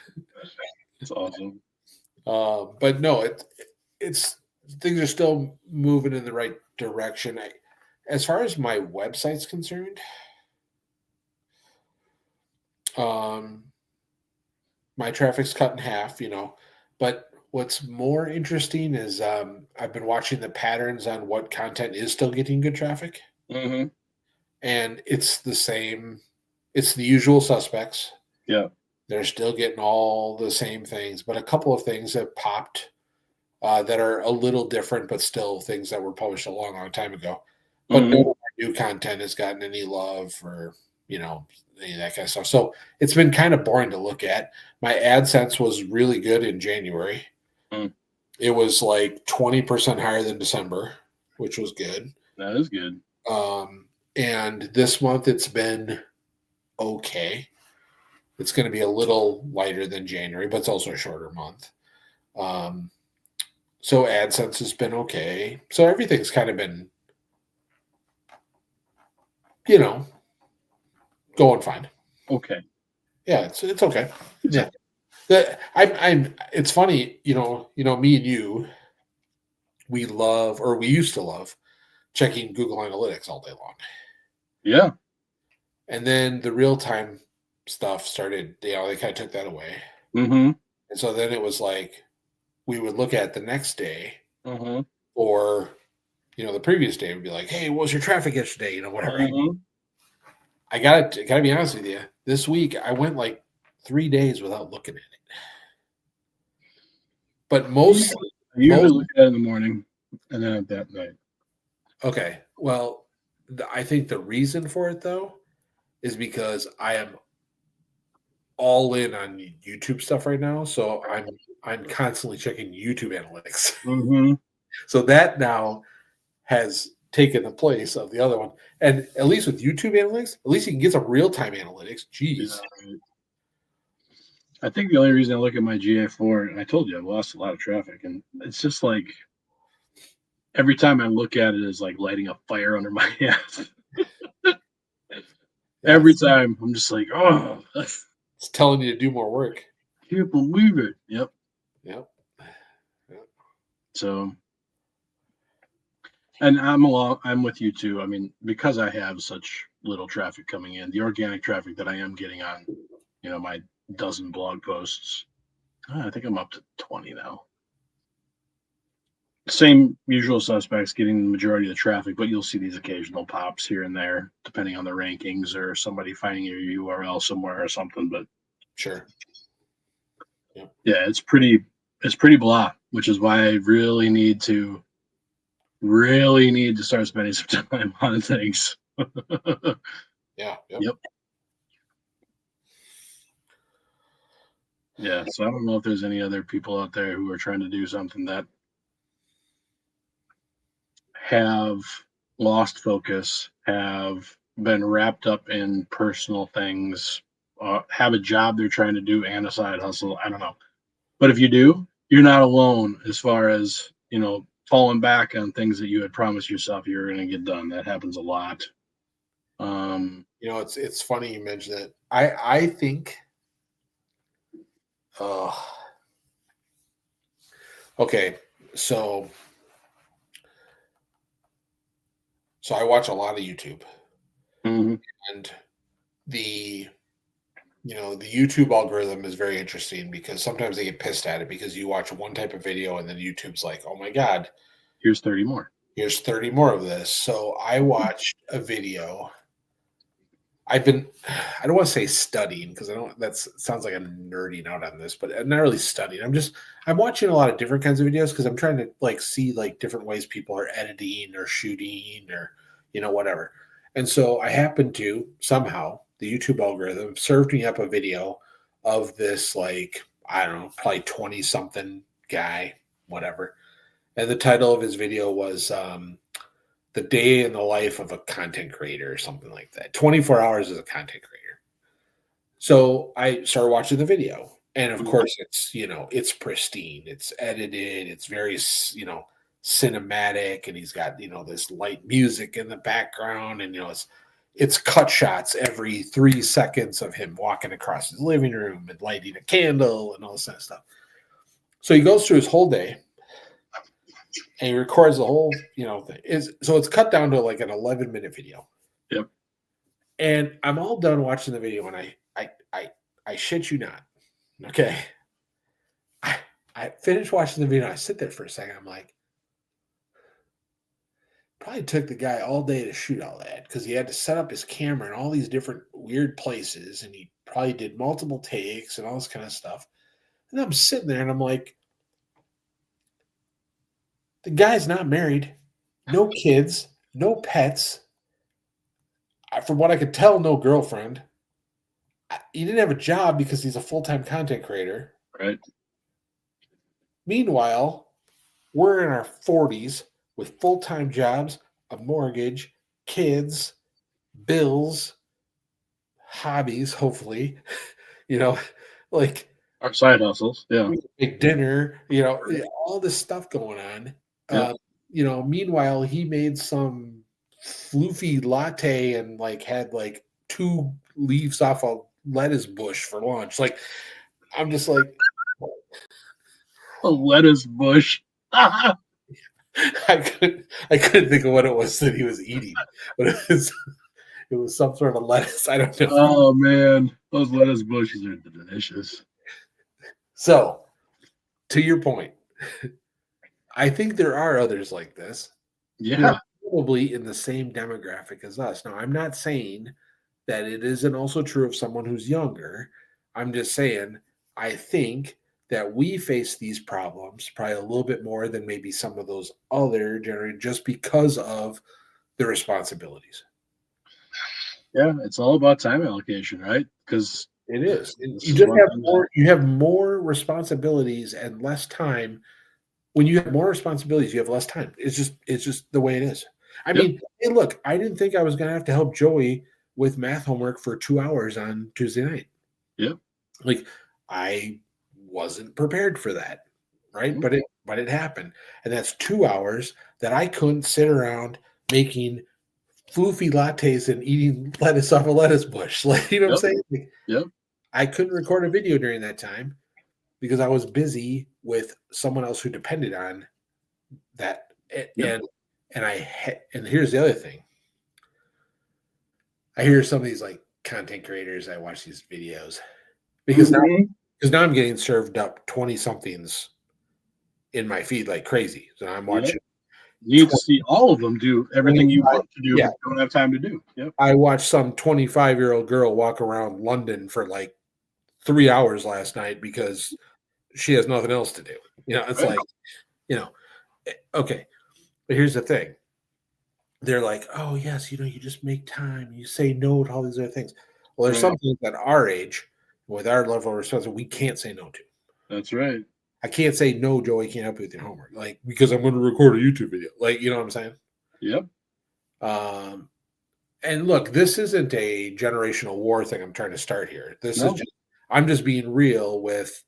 That's awesome. But no, it's things are still moving in the right direction. As far as my website's concerned, um, my traffic's cut in half. But what's more interesting is I've been watching the patterns on what content is still getting good traffic, Hmm. and it's the same. It's the usual suspects. Yeah. They're still getting all the same things, but a couple of things have popped that are a little different, but still things that were published a long time ago. But Hmm. no new content has gotten any love or any of that kind of stuff. So it's been kind of boring to look at. My AdSense was really good in January. Mm. It was like 20% higher than December, which was good. That is good. And this month it's been okay. It's going to be a little lighter than January, but it's also a shorter month. Um, so AdSense has been okay. So everything's kind of been, you know, going fine. Okay. Yeah, it's okay. It's Yeah. okay. It's funny, me and you, we love or we used to love checking Google Analytics all day long. Yeah. And then the real time stuff started, they kind of took that away. Hmm. And so then it was like we would look at the next day Hmm. or the previous day would be like, hey, what was your traffic yesterday? Whatever. Hmm. I gotta be honest with you. This week I went like 3 days without looking at it. But I usually look at it in the morning and then at that night. okay. Well, I think the reason for it though is because I am all in on YouTube stuff right now. So I'm constantly checking YouTube analytics. Mm-hmm. So that now has taken the place of the other one. And at least with YouTube analytics, at least you can get some real time analytics. Yeah, Jeez. right. I think the only reason I look at my GA4, and I told you I've lost a lot of traffic, and it's just like every time I look at it is like lighting a fire under my ass. Yeah. Every time I'm just like, oh, I It's telling you to do more work. can't believe it. Yep. Yep. Yep. So, and I'm with you too. I mean, because I have such little traffic coming in, the organic traffic that I am getting on, my dozen blog posts, I think I'm up to 20 now. Same usual suspects getting the majority of the traffic, but you'll see these occasional pops here and there, depending on the rankings or somebody finding your URL somewhere or something. But Sure. Yep. yeah, it's pretty blah, which is why I really need to start spending some time on things. Yeah. Yep. Yep. Yeah. So I don't know if there's any other people out there who are trying to do something that have lost focus, have been wrapped up in personal things, have a job they're trying to do and a side hustle. I don't know. But if you do, you're not alone as far as, falling back on things that you had promised yourself you were going to get done. That happens a lot. It's funny you mentioned it. I think uh okay, so I watch a lot of YouTube, Mhm. and the the YouTube algorithm is very interesting because sometimes they get pissed at it because you watch one type of video and then YouTube's like, "Oh my god, Here's 30 more. here's 30 more of this." So I watched a video. I've been I don't want to say studying because I don't that sounds like I'm nerding out on this, but I'm not really studying. I'm watching a lot of different kinds of videos because I'm trying to like see like different ways people are editing or shooting or whatever. And so I happened to somehow the YouTube algorithm served me up a video of this like I don't know, probably 20 something guy, whatever. And the title of his video was the day in the life of a content creator or something like that. 24 hours as a content creator. So I started watching the video. And of Mhm. course it's pristine. It's edited. It's very, cinematic. And he's got, this light music in the background. And, it's cut shots every 3 seconds of him walking across his living room and lighting a candle and all this kind of stuff. So he goes through his whole day and he records the whole, thing. So it's cut down to like an 11-minute video. Yep. And I'm all done watching the video, and I shit you not. Okay, I I finished watching the video. And I sit there for a second. I'm like, probably took the guy all day to shoot all that because he had to set up his camera in all these different weird places, and he probably did multiple takes and all this kind of stuff. And I'm sitting there, and I'm like, the guy's not married, no kids, no pets. From what I could tell, no girlfriend. He didn't have a job because he's a full-time content creator. Right. Meanwhile, we're in our 40s with full-time jobs, a mortgage, kids, bills, hobbies, hopefully, you know, like Our side hustles. Yeah. big dinner, Right. all this stuff going on. Yep. Meanwhile, he made some floofy latte and like had like two leaves off a lettuce bush for lunch. Like, I'm just like, A lettuce bush. I couldn't think of what it was that he was eating, but it was some sort of lettuce. I don't know. Oh man, those lettuce bushes are delicious. So, to your point, I think there are others like this who are Yeah. probably in the same demographic as us. Now, I'm not saying that it isn't also true of someone who's younger. I'm just saying I think that we face these problems probably a little bit more than maybe some of those other generations just because of the responsibilities. Yeah, it's all about time allocation, right? Because It is. this You is just one have thing that, more. You have more responsibilities and less time. When you have more responsibilities, you have less time. It's just the way it is. I yep, mean, hey, look, I didn't think I was going to have to help Joey with math homework for 2 hours on Tuesday night. yep, Like, I wasn't prepared for that, right? mhm, But it happened, and that's 2 hours that I couldn't sit around making floofy lattes and eating lettuce off a lettuce bush. Like, you know what I'm yep, saying? Like, yep, I couldn't record a video during that time because I was busy with someone else who depended on that. yep, And here's the other thing. I hear some of these like content creators. I watch these videos because now mhm, because now I'm getting served up 20 somethings in my feed like crazy. So I'm yep. watching You need to 20, see all of them do everything you 25. want to do, Yeah, but don't have time to do. Yep, I watched some 25-year-old girl walk around London for like 3 hours last night because she has nothing else to do. It's right, like, you know, okay. But here's the thing. They're like, oh yes, you just make time. You say no to all these other things. Well, there's right. some things at our age, with our level of responsibility, we can't say no to. That's right. I can't say no, Joey can't help you with your homework, like because I'm going to record a YouTube video. Like, you know what I'm saying? Yep. Um, and look, this isn't a generational war thing I'm trying to start here. This is No. just I'm just being real with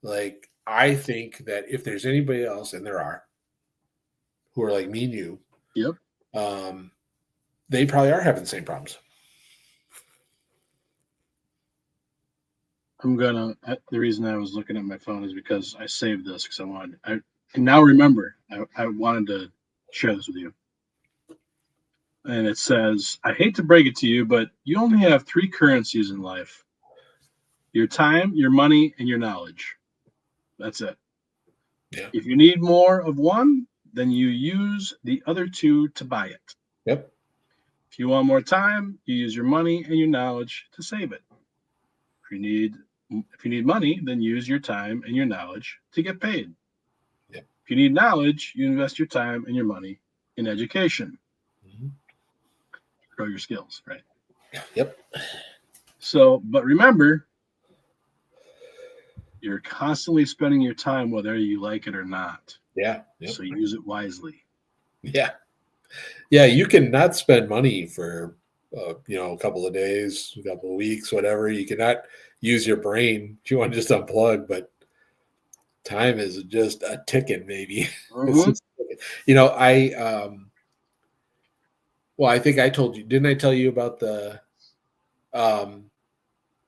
like I think that if there's anybody else, and there are, who are like me and you, Yep. um, they probably are having the same problems. The reason I was looking at my phone is because I saved this because I can now remember. I wanted to share this with you. And it says, I hate to break it to you, but you only have three currencies in life: your time, your money, and your knowledge. That's it. Yeah. If you need more of one, then you use the other two to buy it. Yep. If you want more time, you use your money and your knowledge to save it. If you need if you need money, then use your time and your knowledge to get paid. Yep. If you need knowledge, you invest your time and your money in education, Mhm. grow your skills, right? Yep. So, but remember, you're constantly spending your time whether you like it or not. Yeah. Yep. So use it wisely. Yeah. Yeah. You can not spend money for a couple of days, a couple of weeks, whatever. You cannot use your brain if you want to just unplug, but time is just a ticking, maybe. It's Mm-hmm. just I think I told you, didn't I tell you about the um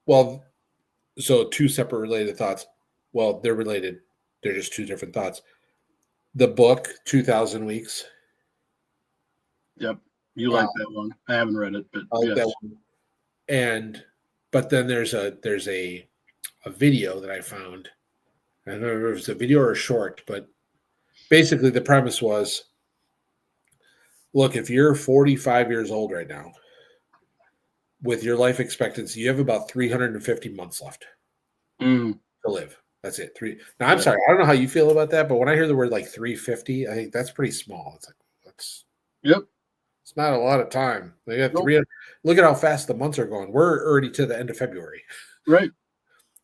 well, so two separate related thoughts. Well, they're related. They're just two different thoughts. The book 2000 Weeks. Yep. You Uh, like that one. I haven't read it, but I like that yes. one. And but then there's a video that I found. I don't know if it was a video or a short, but basically the premise was, look, if you're 45 years old right now, with your life expectancy, you have about 350 months left Mm, to live. That's it. Three. Now, I'm yeah. sorry. I don't know how you feel about that, but when I hear the word like 350, I think that's pretty small. It's like, that's Yep. it's not a lot of time. They got Nope. 300. Look at how fast the months are going. We're already to the end of February. Right.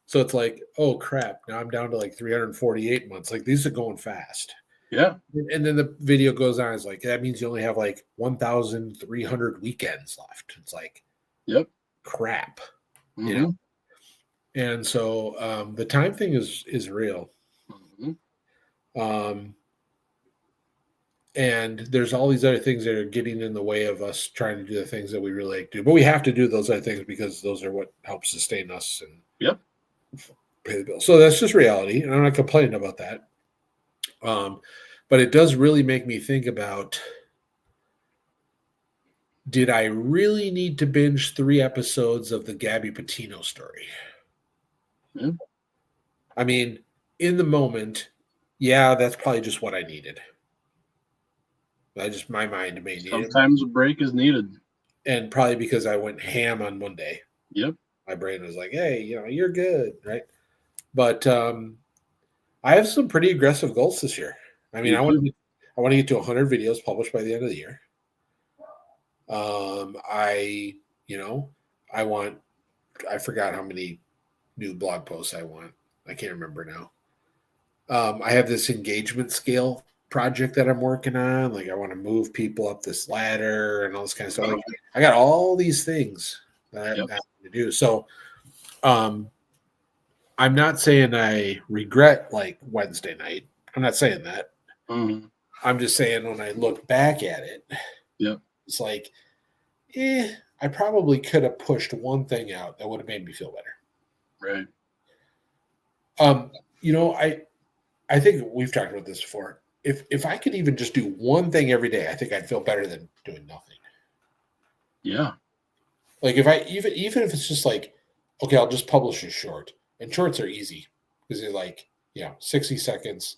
So it's like, oh crap. Now I'm down to like 348 months. Like these are going fast. Yeah. And then the video goes on. It's like, that means you only have like 1,300 weekends left. It's like, Yep. crap, you know? Mm-hmm. And so the time thing is real. Mm-hmm. Um, and there's all these other things that are getting in the way of us trying to do the things that we really like to do. But we have to do those other things because those are what help sustain us and Yep. pay the bill. So that's just reality. And I'm not complaining about that. But it does really make me think about, did I really need to binge 3 episodes of the Gabby Petito story? Yeah. I mean, in the moment, yeah, that's probably just what I needed. My mind may need it. Sometimes a break is needed. And probably because I went ham on Monday, Yep. my brain was like, hey, you're good, right? But I have some pretty aggressive goals this year. I mean, Me too. I want to get to 100 videos published by the end of the year. I, you know, I want, I forgot how many new blog posts I want. I can't remember now. I have this engagement scale project that I'm working on. Like, I want to move people up this ladder and all this kind of stuff. Like, I got all these things that Yep. I need to do. So, um, I'm not saying I regret like Wednesday night. I'm not saying that. Mhm. I'm just saying when I look back at it, Yep. it's like, I probably could have pushed one thing out that would have made me feel better. Right. Um, you know, I think we've talked about this before. If I could even just do one thing every day, I think I'd feel better than doing nothing. Yeah. Like if I even if it's just like, okay, I'll just publish a short. And shorts are easy because they're like, 60 seconds,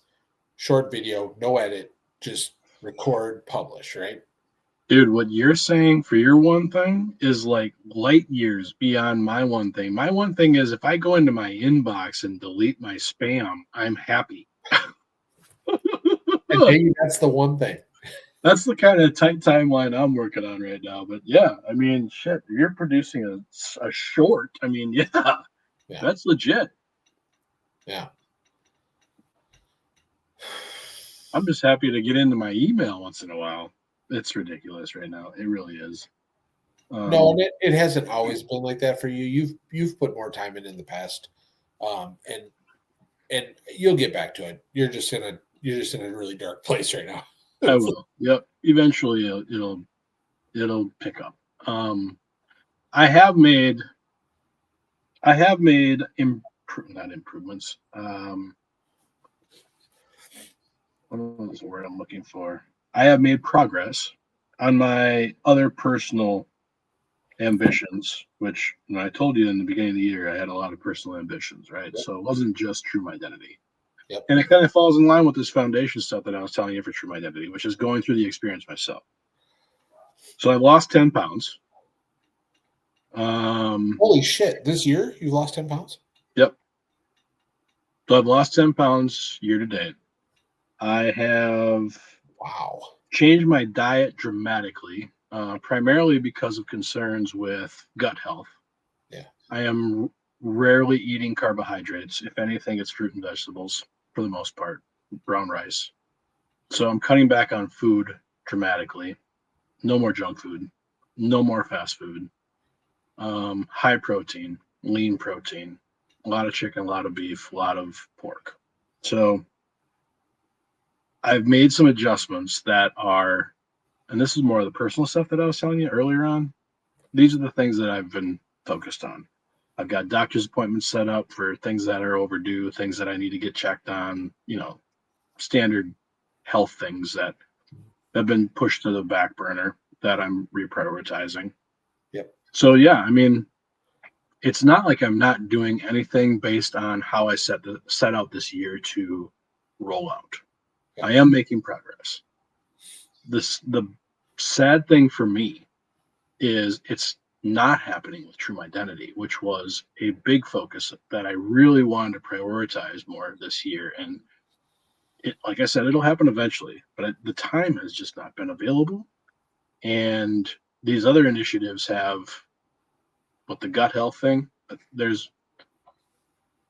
short video, no edit, just record, publish, right? Dude, what you're saying for your one thing is like light years beyond my one thing. My one thing is if I go into my inbox and delete my spam, I'm happy. And maybe that's the one thing. That's the kind of tight timeline I'm working on right now. But yeah, I mean, shit, you're producing a short. I mean, yeah, Yeah. that's legit. Yeah. I'm just happy to get into my email once in a while. It's ridiculous right now. It really is. No, and Um, it hasn't always been like that for you. You've put more time in the past, and you'll get back to it. You're just in a really dark place right now. I will. Yep. Eventually, it'll pick up. Um, I have made not improvements. What is the word I'm looking for? I have made progress on my other personal ambitions, which I told you in the beginning of the year, I had a lot of personal ambitions, right? Yep. So it wasn't just True Identity. Yep. And it kind of falls in line with this foundation stuff that I was telling you for True Identity, which is going through the experience myself. So I lost 10 pounds. Holy shit! This year you lost 10 pounds. Yep. So I've lost 10 pounds year to date. I have Wow. changed my diet dramatically, primarily because of concerns with gut health. Yeah. I am rarely eating carbohydrates. If anything, it's fruit and vegetables for the most part, brown rice. So I'm cutting back on food dramatically. No more junk food, no more fast food, high protein, lean protein, a lot of chicken, a lot of beef, a lot of pork. So I've made some adjustments that are, and this is more of the personal stuff that I was telling you earlier on. These are the things that I've been focused on. I've got doctor's appointments set up for things that are overdue, things that I need to get checked on, standard health things that have been pushed to the back burner that I'm reprioritizing. Yep. So yeah, I mean, it's not like I'm not doing anything based on how I set out this year to roll out. Yep. I am making progress. The sad thing for me is it's not happening with True Identity, which was a big focus that I really wanted to prioritize more this year. And like I said, it'll happen eventually, but the time has just not been available. And these other initiatives have, with the gut health thing, there's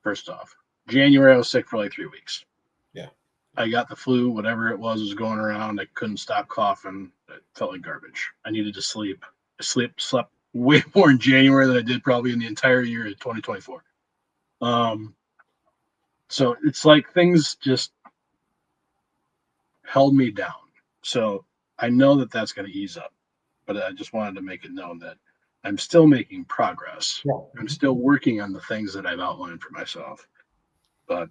first off, January I was sick for like 3 weeks. Yeah. I got the flu, whatever it was going around. I couldn't stop coughing. It felt like garbage. I needed to sleep. Slept way more in January than I did probably in the entire year of 2024. So it's like things just held me down. So I know that that's going to ease up, but I just wanted to make it known that I'm still making progress. Yeah. I'm still working on the things that I've outlined for myself, but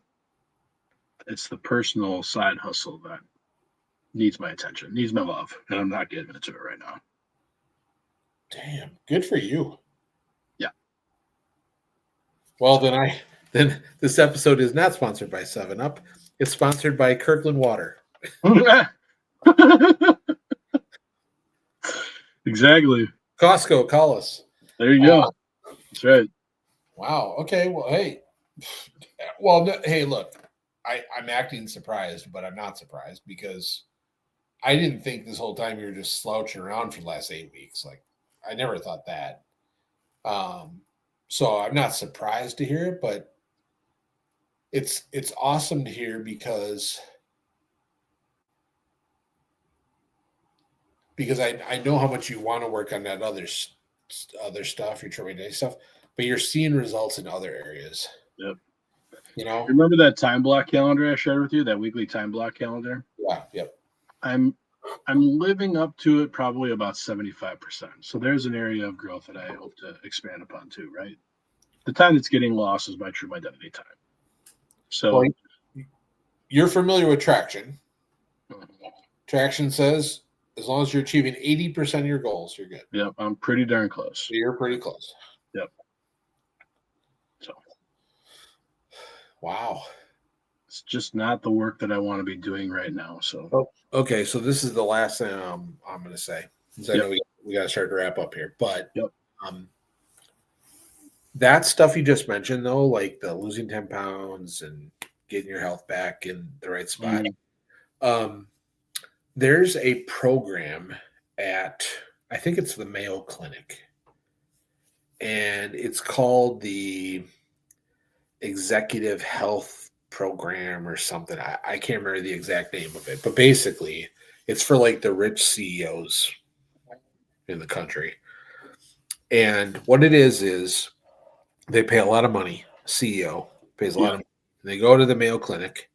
it's the personal side hustle that needs my attention, needs my love, and I'm not getting into it right now. Damn. Good for you. Yeah. Well, then this episode is not sponsored by 7-Up. It's sponsored by Kirkland Water. Exactly. Costco, call us. There you go. That's right. Wow. Okay. Well, hey. Well, no, hey, look. I'm acting surprised, but I'm not surprised because I didn't think this whole time you were just slouching around for the last 8 weeks. Like I never thought that. Um, so I'm not surprised to hear it, but it's awesome to hear because I know how much you want to work on that other stuff, your triple day stuff, but you're seeing results in other areas. Yep. You know? Remember that time block calendar I shared with you? That weekly time block calendar? Yeah. Yep. I'm living up to it probably about 75%. So there's an area of growth that I hope to expand upon too, right? The time that's getting lost is my true identity time. Well, So you're familiar with traction. Traction says as long as you're achieving 80% of your goals, you're good. yep, I'm pretty darn close. So you're pretty close. Yep. So wow. it's just not the work that I want to be doing right now. So okay, so this is the last thing I'm going to say. Because I know we got to start to wrap up here, but that stuff you just mentioned, though, like the losing 10 pounds and getting your health back in the right spot, there's a program at, I think it's the Mayo Clinic, and it's called the Executive Health Program or something. I can't remember the exact name of it, but basically it's for like the rich CEOs in the country. And what it is they pay a lot of money. CEO pays a lot of money. They go to the Mayo Clinic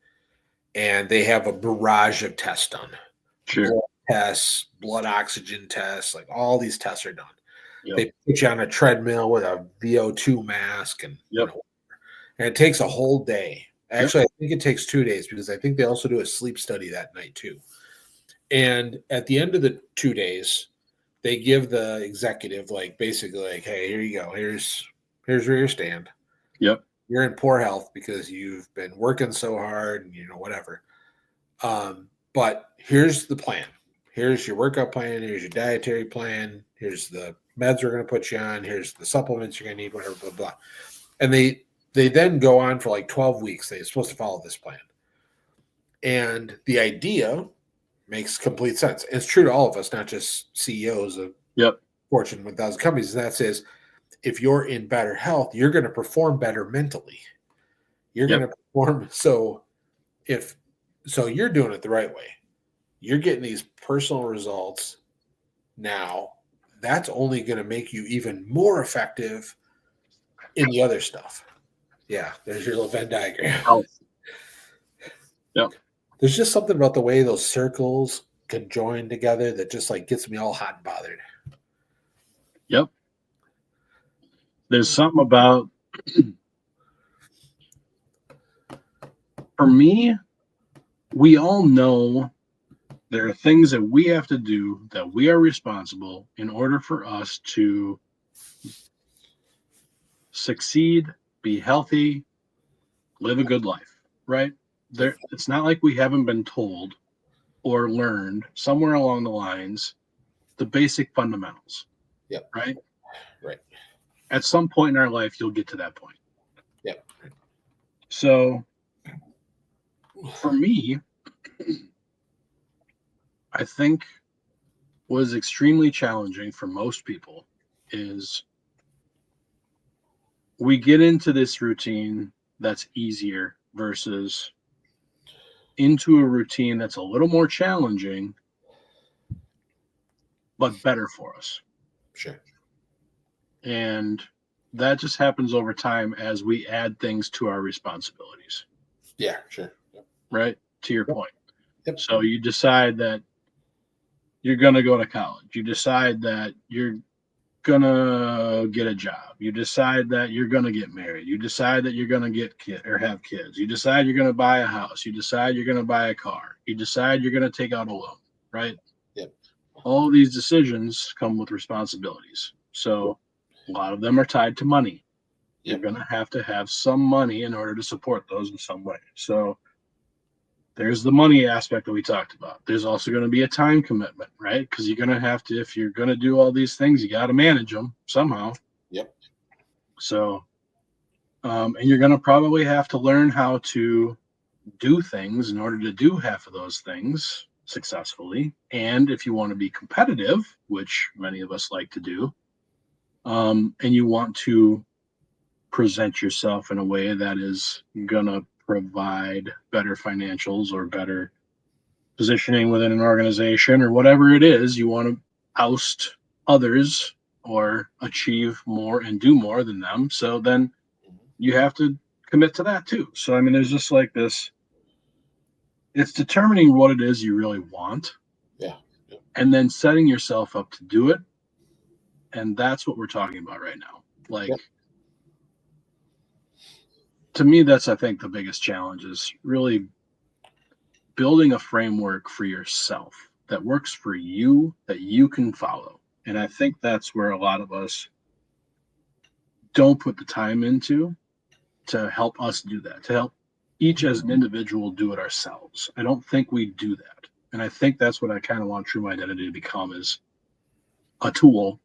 and they have a barrage of tests done. Sure. Blood tests, blood oxygen tests, like all these tests are done. Yep. They put you on a treadmill with a VO2 mask and it takes a whole day. Actually, I think it takes 2 days because I think they also do a sleep study that night too. And at the end of the 2 days, they give the executive like basically like, hey, here you go. Here's where you stand. Yep. You're in poor health because you've been working so hard and whatever. But here's the plan. Here's your workout plan. Here's your dietary plan. Here's the meds we're going to put you on. Here's the supplements you're going to need, whatever, blah, blah. And they then go on for like 12 weeks. They're supposed to follow this plan. And the idea makes complete sense. It's true to all of us, not just CEOs of Fortune 1000 companies. And that says, if you're in better health, you're going to perform better mentally. You're going to perform. So you're doing it the right way. You're getting these personal results now. That's only going to make you even more effective in the other stuff. Yeah, there's your little Venn diagram. Yep. There's just something about the way those circles can join together that just like gets me all hot and bothered. Yep. There's something about, for me, we all know there are things that we have to do that we are responsible in order for us to succeed, be healthy, live a good life, right? It's not like we haven't been told or learned somewhere along the lines the basic fundamentals. Yep. Right? Right. At some point in our life, you'll get to that point. Yep. So for me, I think what is extremely challenging for most people is we get into this routine that's easier versus into a routine that's a little more challenging, but better for us. Sure. And that just happens over time as we add things to our responsibilities. Yeah, sure. Yep. Right? To your point. Yep. So you decide that you're going to go to college. You decide that you're going to get a job. You decide that you're going to get married. You decide that you're going to get or have kids. You decide you're going to buy a house. You decide you're going to buy a car. You decide you're going to take out a loan, right? Yep. All these decisions come with responsibilities. So a lot of them are tied to money. You're going to have some money in order to support those in some way. So there's the money aspect that we talked about. There's also going to be a time commitment, right? Because you're going to have to, if you're going to do all these things, you got to manage them somehow. Yep. So, and you're going to probably have to learn how to do things in order to do half of those things successfully. And if you want to be competitive, which many of us like to do, and you want to present yourself in a way that is going to provide better financials or better positioning within an organization or whatever it is, you want to oust others or achieve more and do more than them. So then you have to commit to that too. So, I mean, there's just like this, it's determining what it is you really want. Yeah. And then setting yourself up to do it. And that's what we're talking about right now. Like, Yep. to me, that's, I think, the biggest challenge is really building a framework for yourself that works for you, that you can follow. And I think that's where a lot of us don't put the time into to help us do that, to help each as an individual do it ourselves. I don't think we do that. And I think that's what I kind of want True Identity to become, is a tool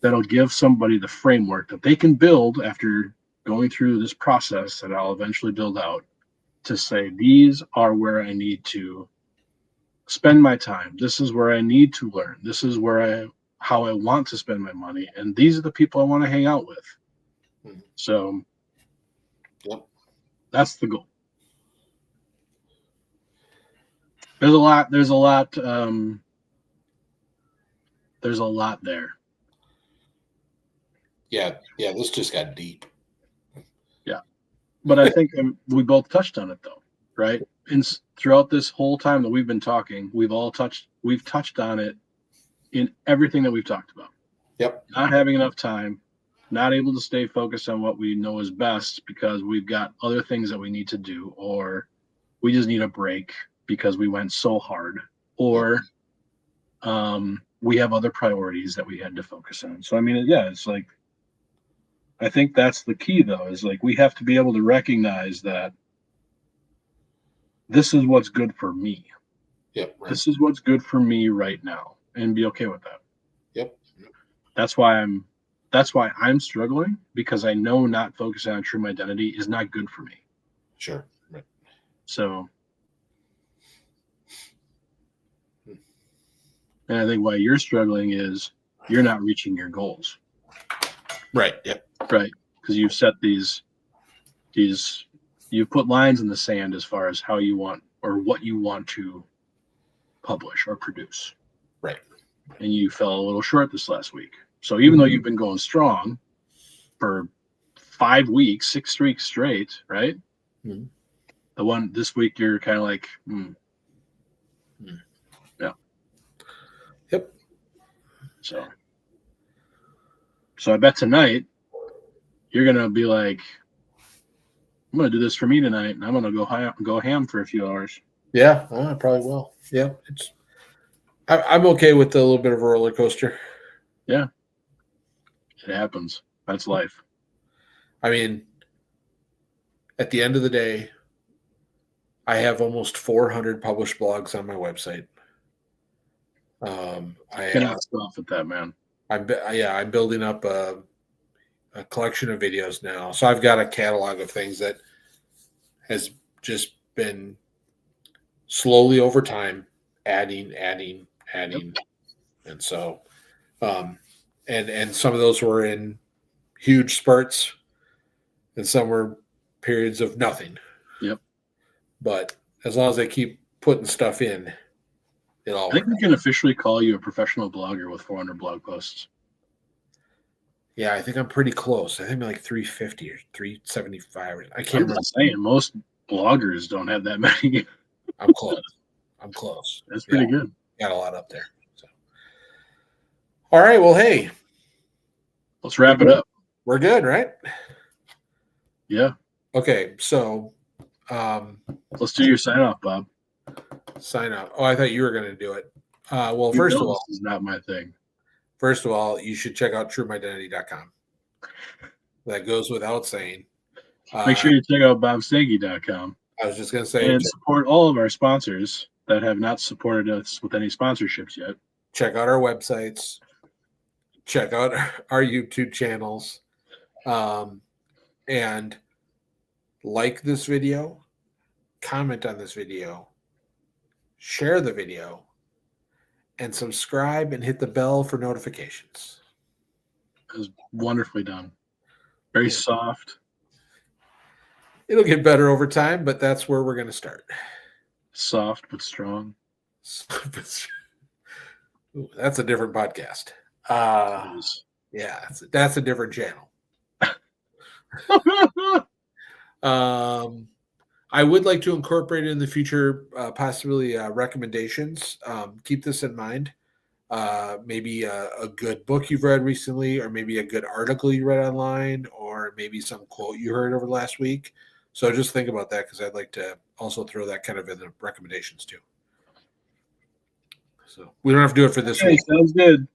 that'll give somebody the framework that they can build after going through this process that I'll eventually build out, to say, these are where I need to spend my time. This is where I need to learn. This is how I want to spend my money. And these are the people I want to hang out with. Mhm. So Yep. that's the goal. There's a lot there. Yeah. This just got deep. Yeah. But I think we both touched on it though, right? And throughout this whole time that we've been talking, we've touched on it in everything that we've talked about. Yep. Not having enough time, not able to stay focused on what we know is best because we've got other things that we need to do, or we just need a break because we went so hard, or we have other priorities that we had to focus on. So, I mean, yeah, it's like, I think that's the key though, is like, we have to be able to recognize that this is what's good for me. Yep. Right. This is what's good for me right now, and be okay with that. Yep. That's why I'm struggling, because I know not focusing on True Identity is not good for me. Sure. Right. So, and I think why you're struggling is you're not reaching your goals. Right. Yep. Right. Because you've set you've put lines in the sand as far as how you want or what you want to publish or produce. Right. And you fell a little short this last week. So even though you've been going strong for 5 weeks, 6 weeks straight, right? Mm-hmm. The one this week, you're kind of like, yeah. Yep. So I bet tonight you're going to be like, I'm going to do this for me tonight, and I'm going to go ham for a few hours. Yeah, I probably will. Yeah, I'm okay with a little bit of a roller coaster. Yeah, it happens. That's life. I mean, at the end of the day, I have almost 400 published blogs on my website. I Cannot stop at that, man. I'm building up a collection of videos now, so I've got a catalog of things that has just been slowly over time adding, Yep. and so and some of those were in huge spurts, and some were periods of nothing. Yep. But as long as I keep putting stuff in, it all I think works. we can officially call you a professional blogger with 400 blog posts. Yeah, I think I'm pretty close. I think I'm like 350 or 375. I can't remember. Saying most bloggers don't have that many. I'm close. That's pretty good. Got a lot up there. So. All right. Well, hey, let's wrap it up. We're good, right? Yeah. Okay. So let's do your sign off, Bob. Sign off. Oh, I thought you were going to do it. Well, first of all, this is not my thing. First of all, you should check out trueidentity.com. That goes without saying. Make sure you check out bobsteggy.com. I was just going to say. And support all of our sponsors that have not supported us with any sponsorships yet. Check out our websites. Check out our YouTube channels. And like this video. comment on this video, share the video, and subscribe and hit the bell for notifications. It was wonderfully done. Very soft. It'll get better over time, but that's where we're going to start. Soft but strong. Ooh, that's a different podcast. Yeah, that's a different channel. I would like to incorporate in the future, possibly recommendations. Keep this in mind. Maybe a good book you've read recently, or maybe a good article you read online, or maybe some quote you heard over the last week. So just think about that, because I'd like to also throw that kind of in the recommendations too. So we don't have to do it for this week. Sounds good.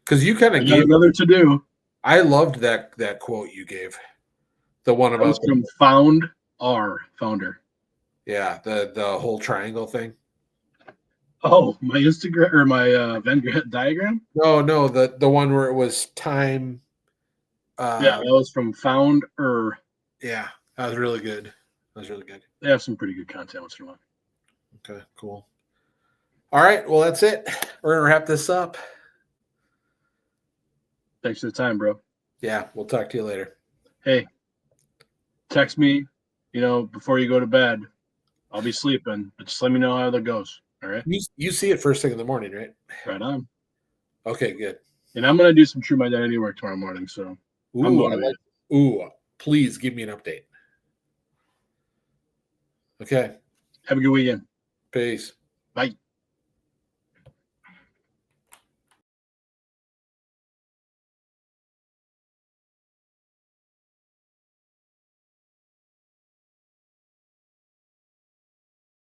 Because you kind of gave another to do. I loved that quote you gave. The one about from founder. Yeah, the whole triangle thing. Oh, my Instagram or my Venn diagram? No, the one where it was time. Yeah, that was from Founder. Yeah, that was really good. They have some pretty good content once in a while. Okay, cool. All right, well, that's it. We're gonna wrap this up. Thanks for the time, bro. Yeah, we'll talk to you later. Hey, text me, before you go to bed. I'll be sleeping, but just let me know how that goes. All right. You see it first thing in the morning, right? Right on. Okay, good. And I'm gonna do some True My Identity work tomorrow morning, so I'm going please give me an update. Okay. Have a good weekend. Peace. Bye.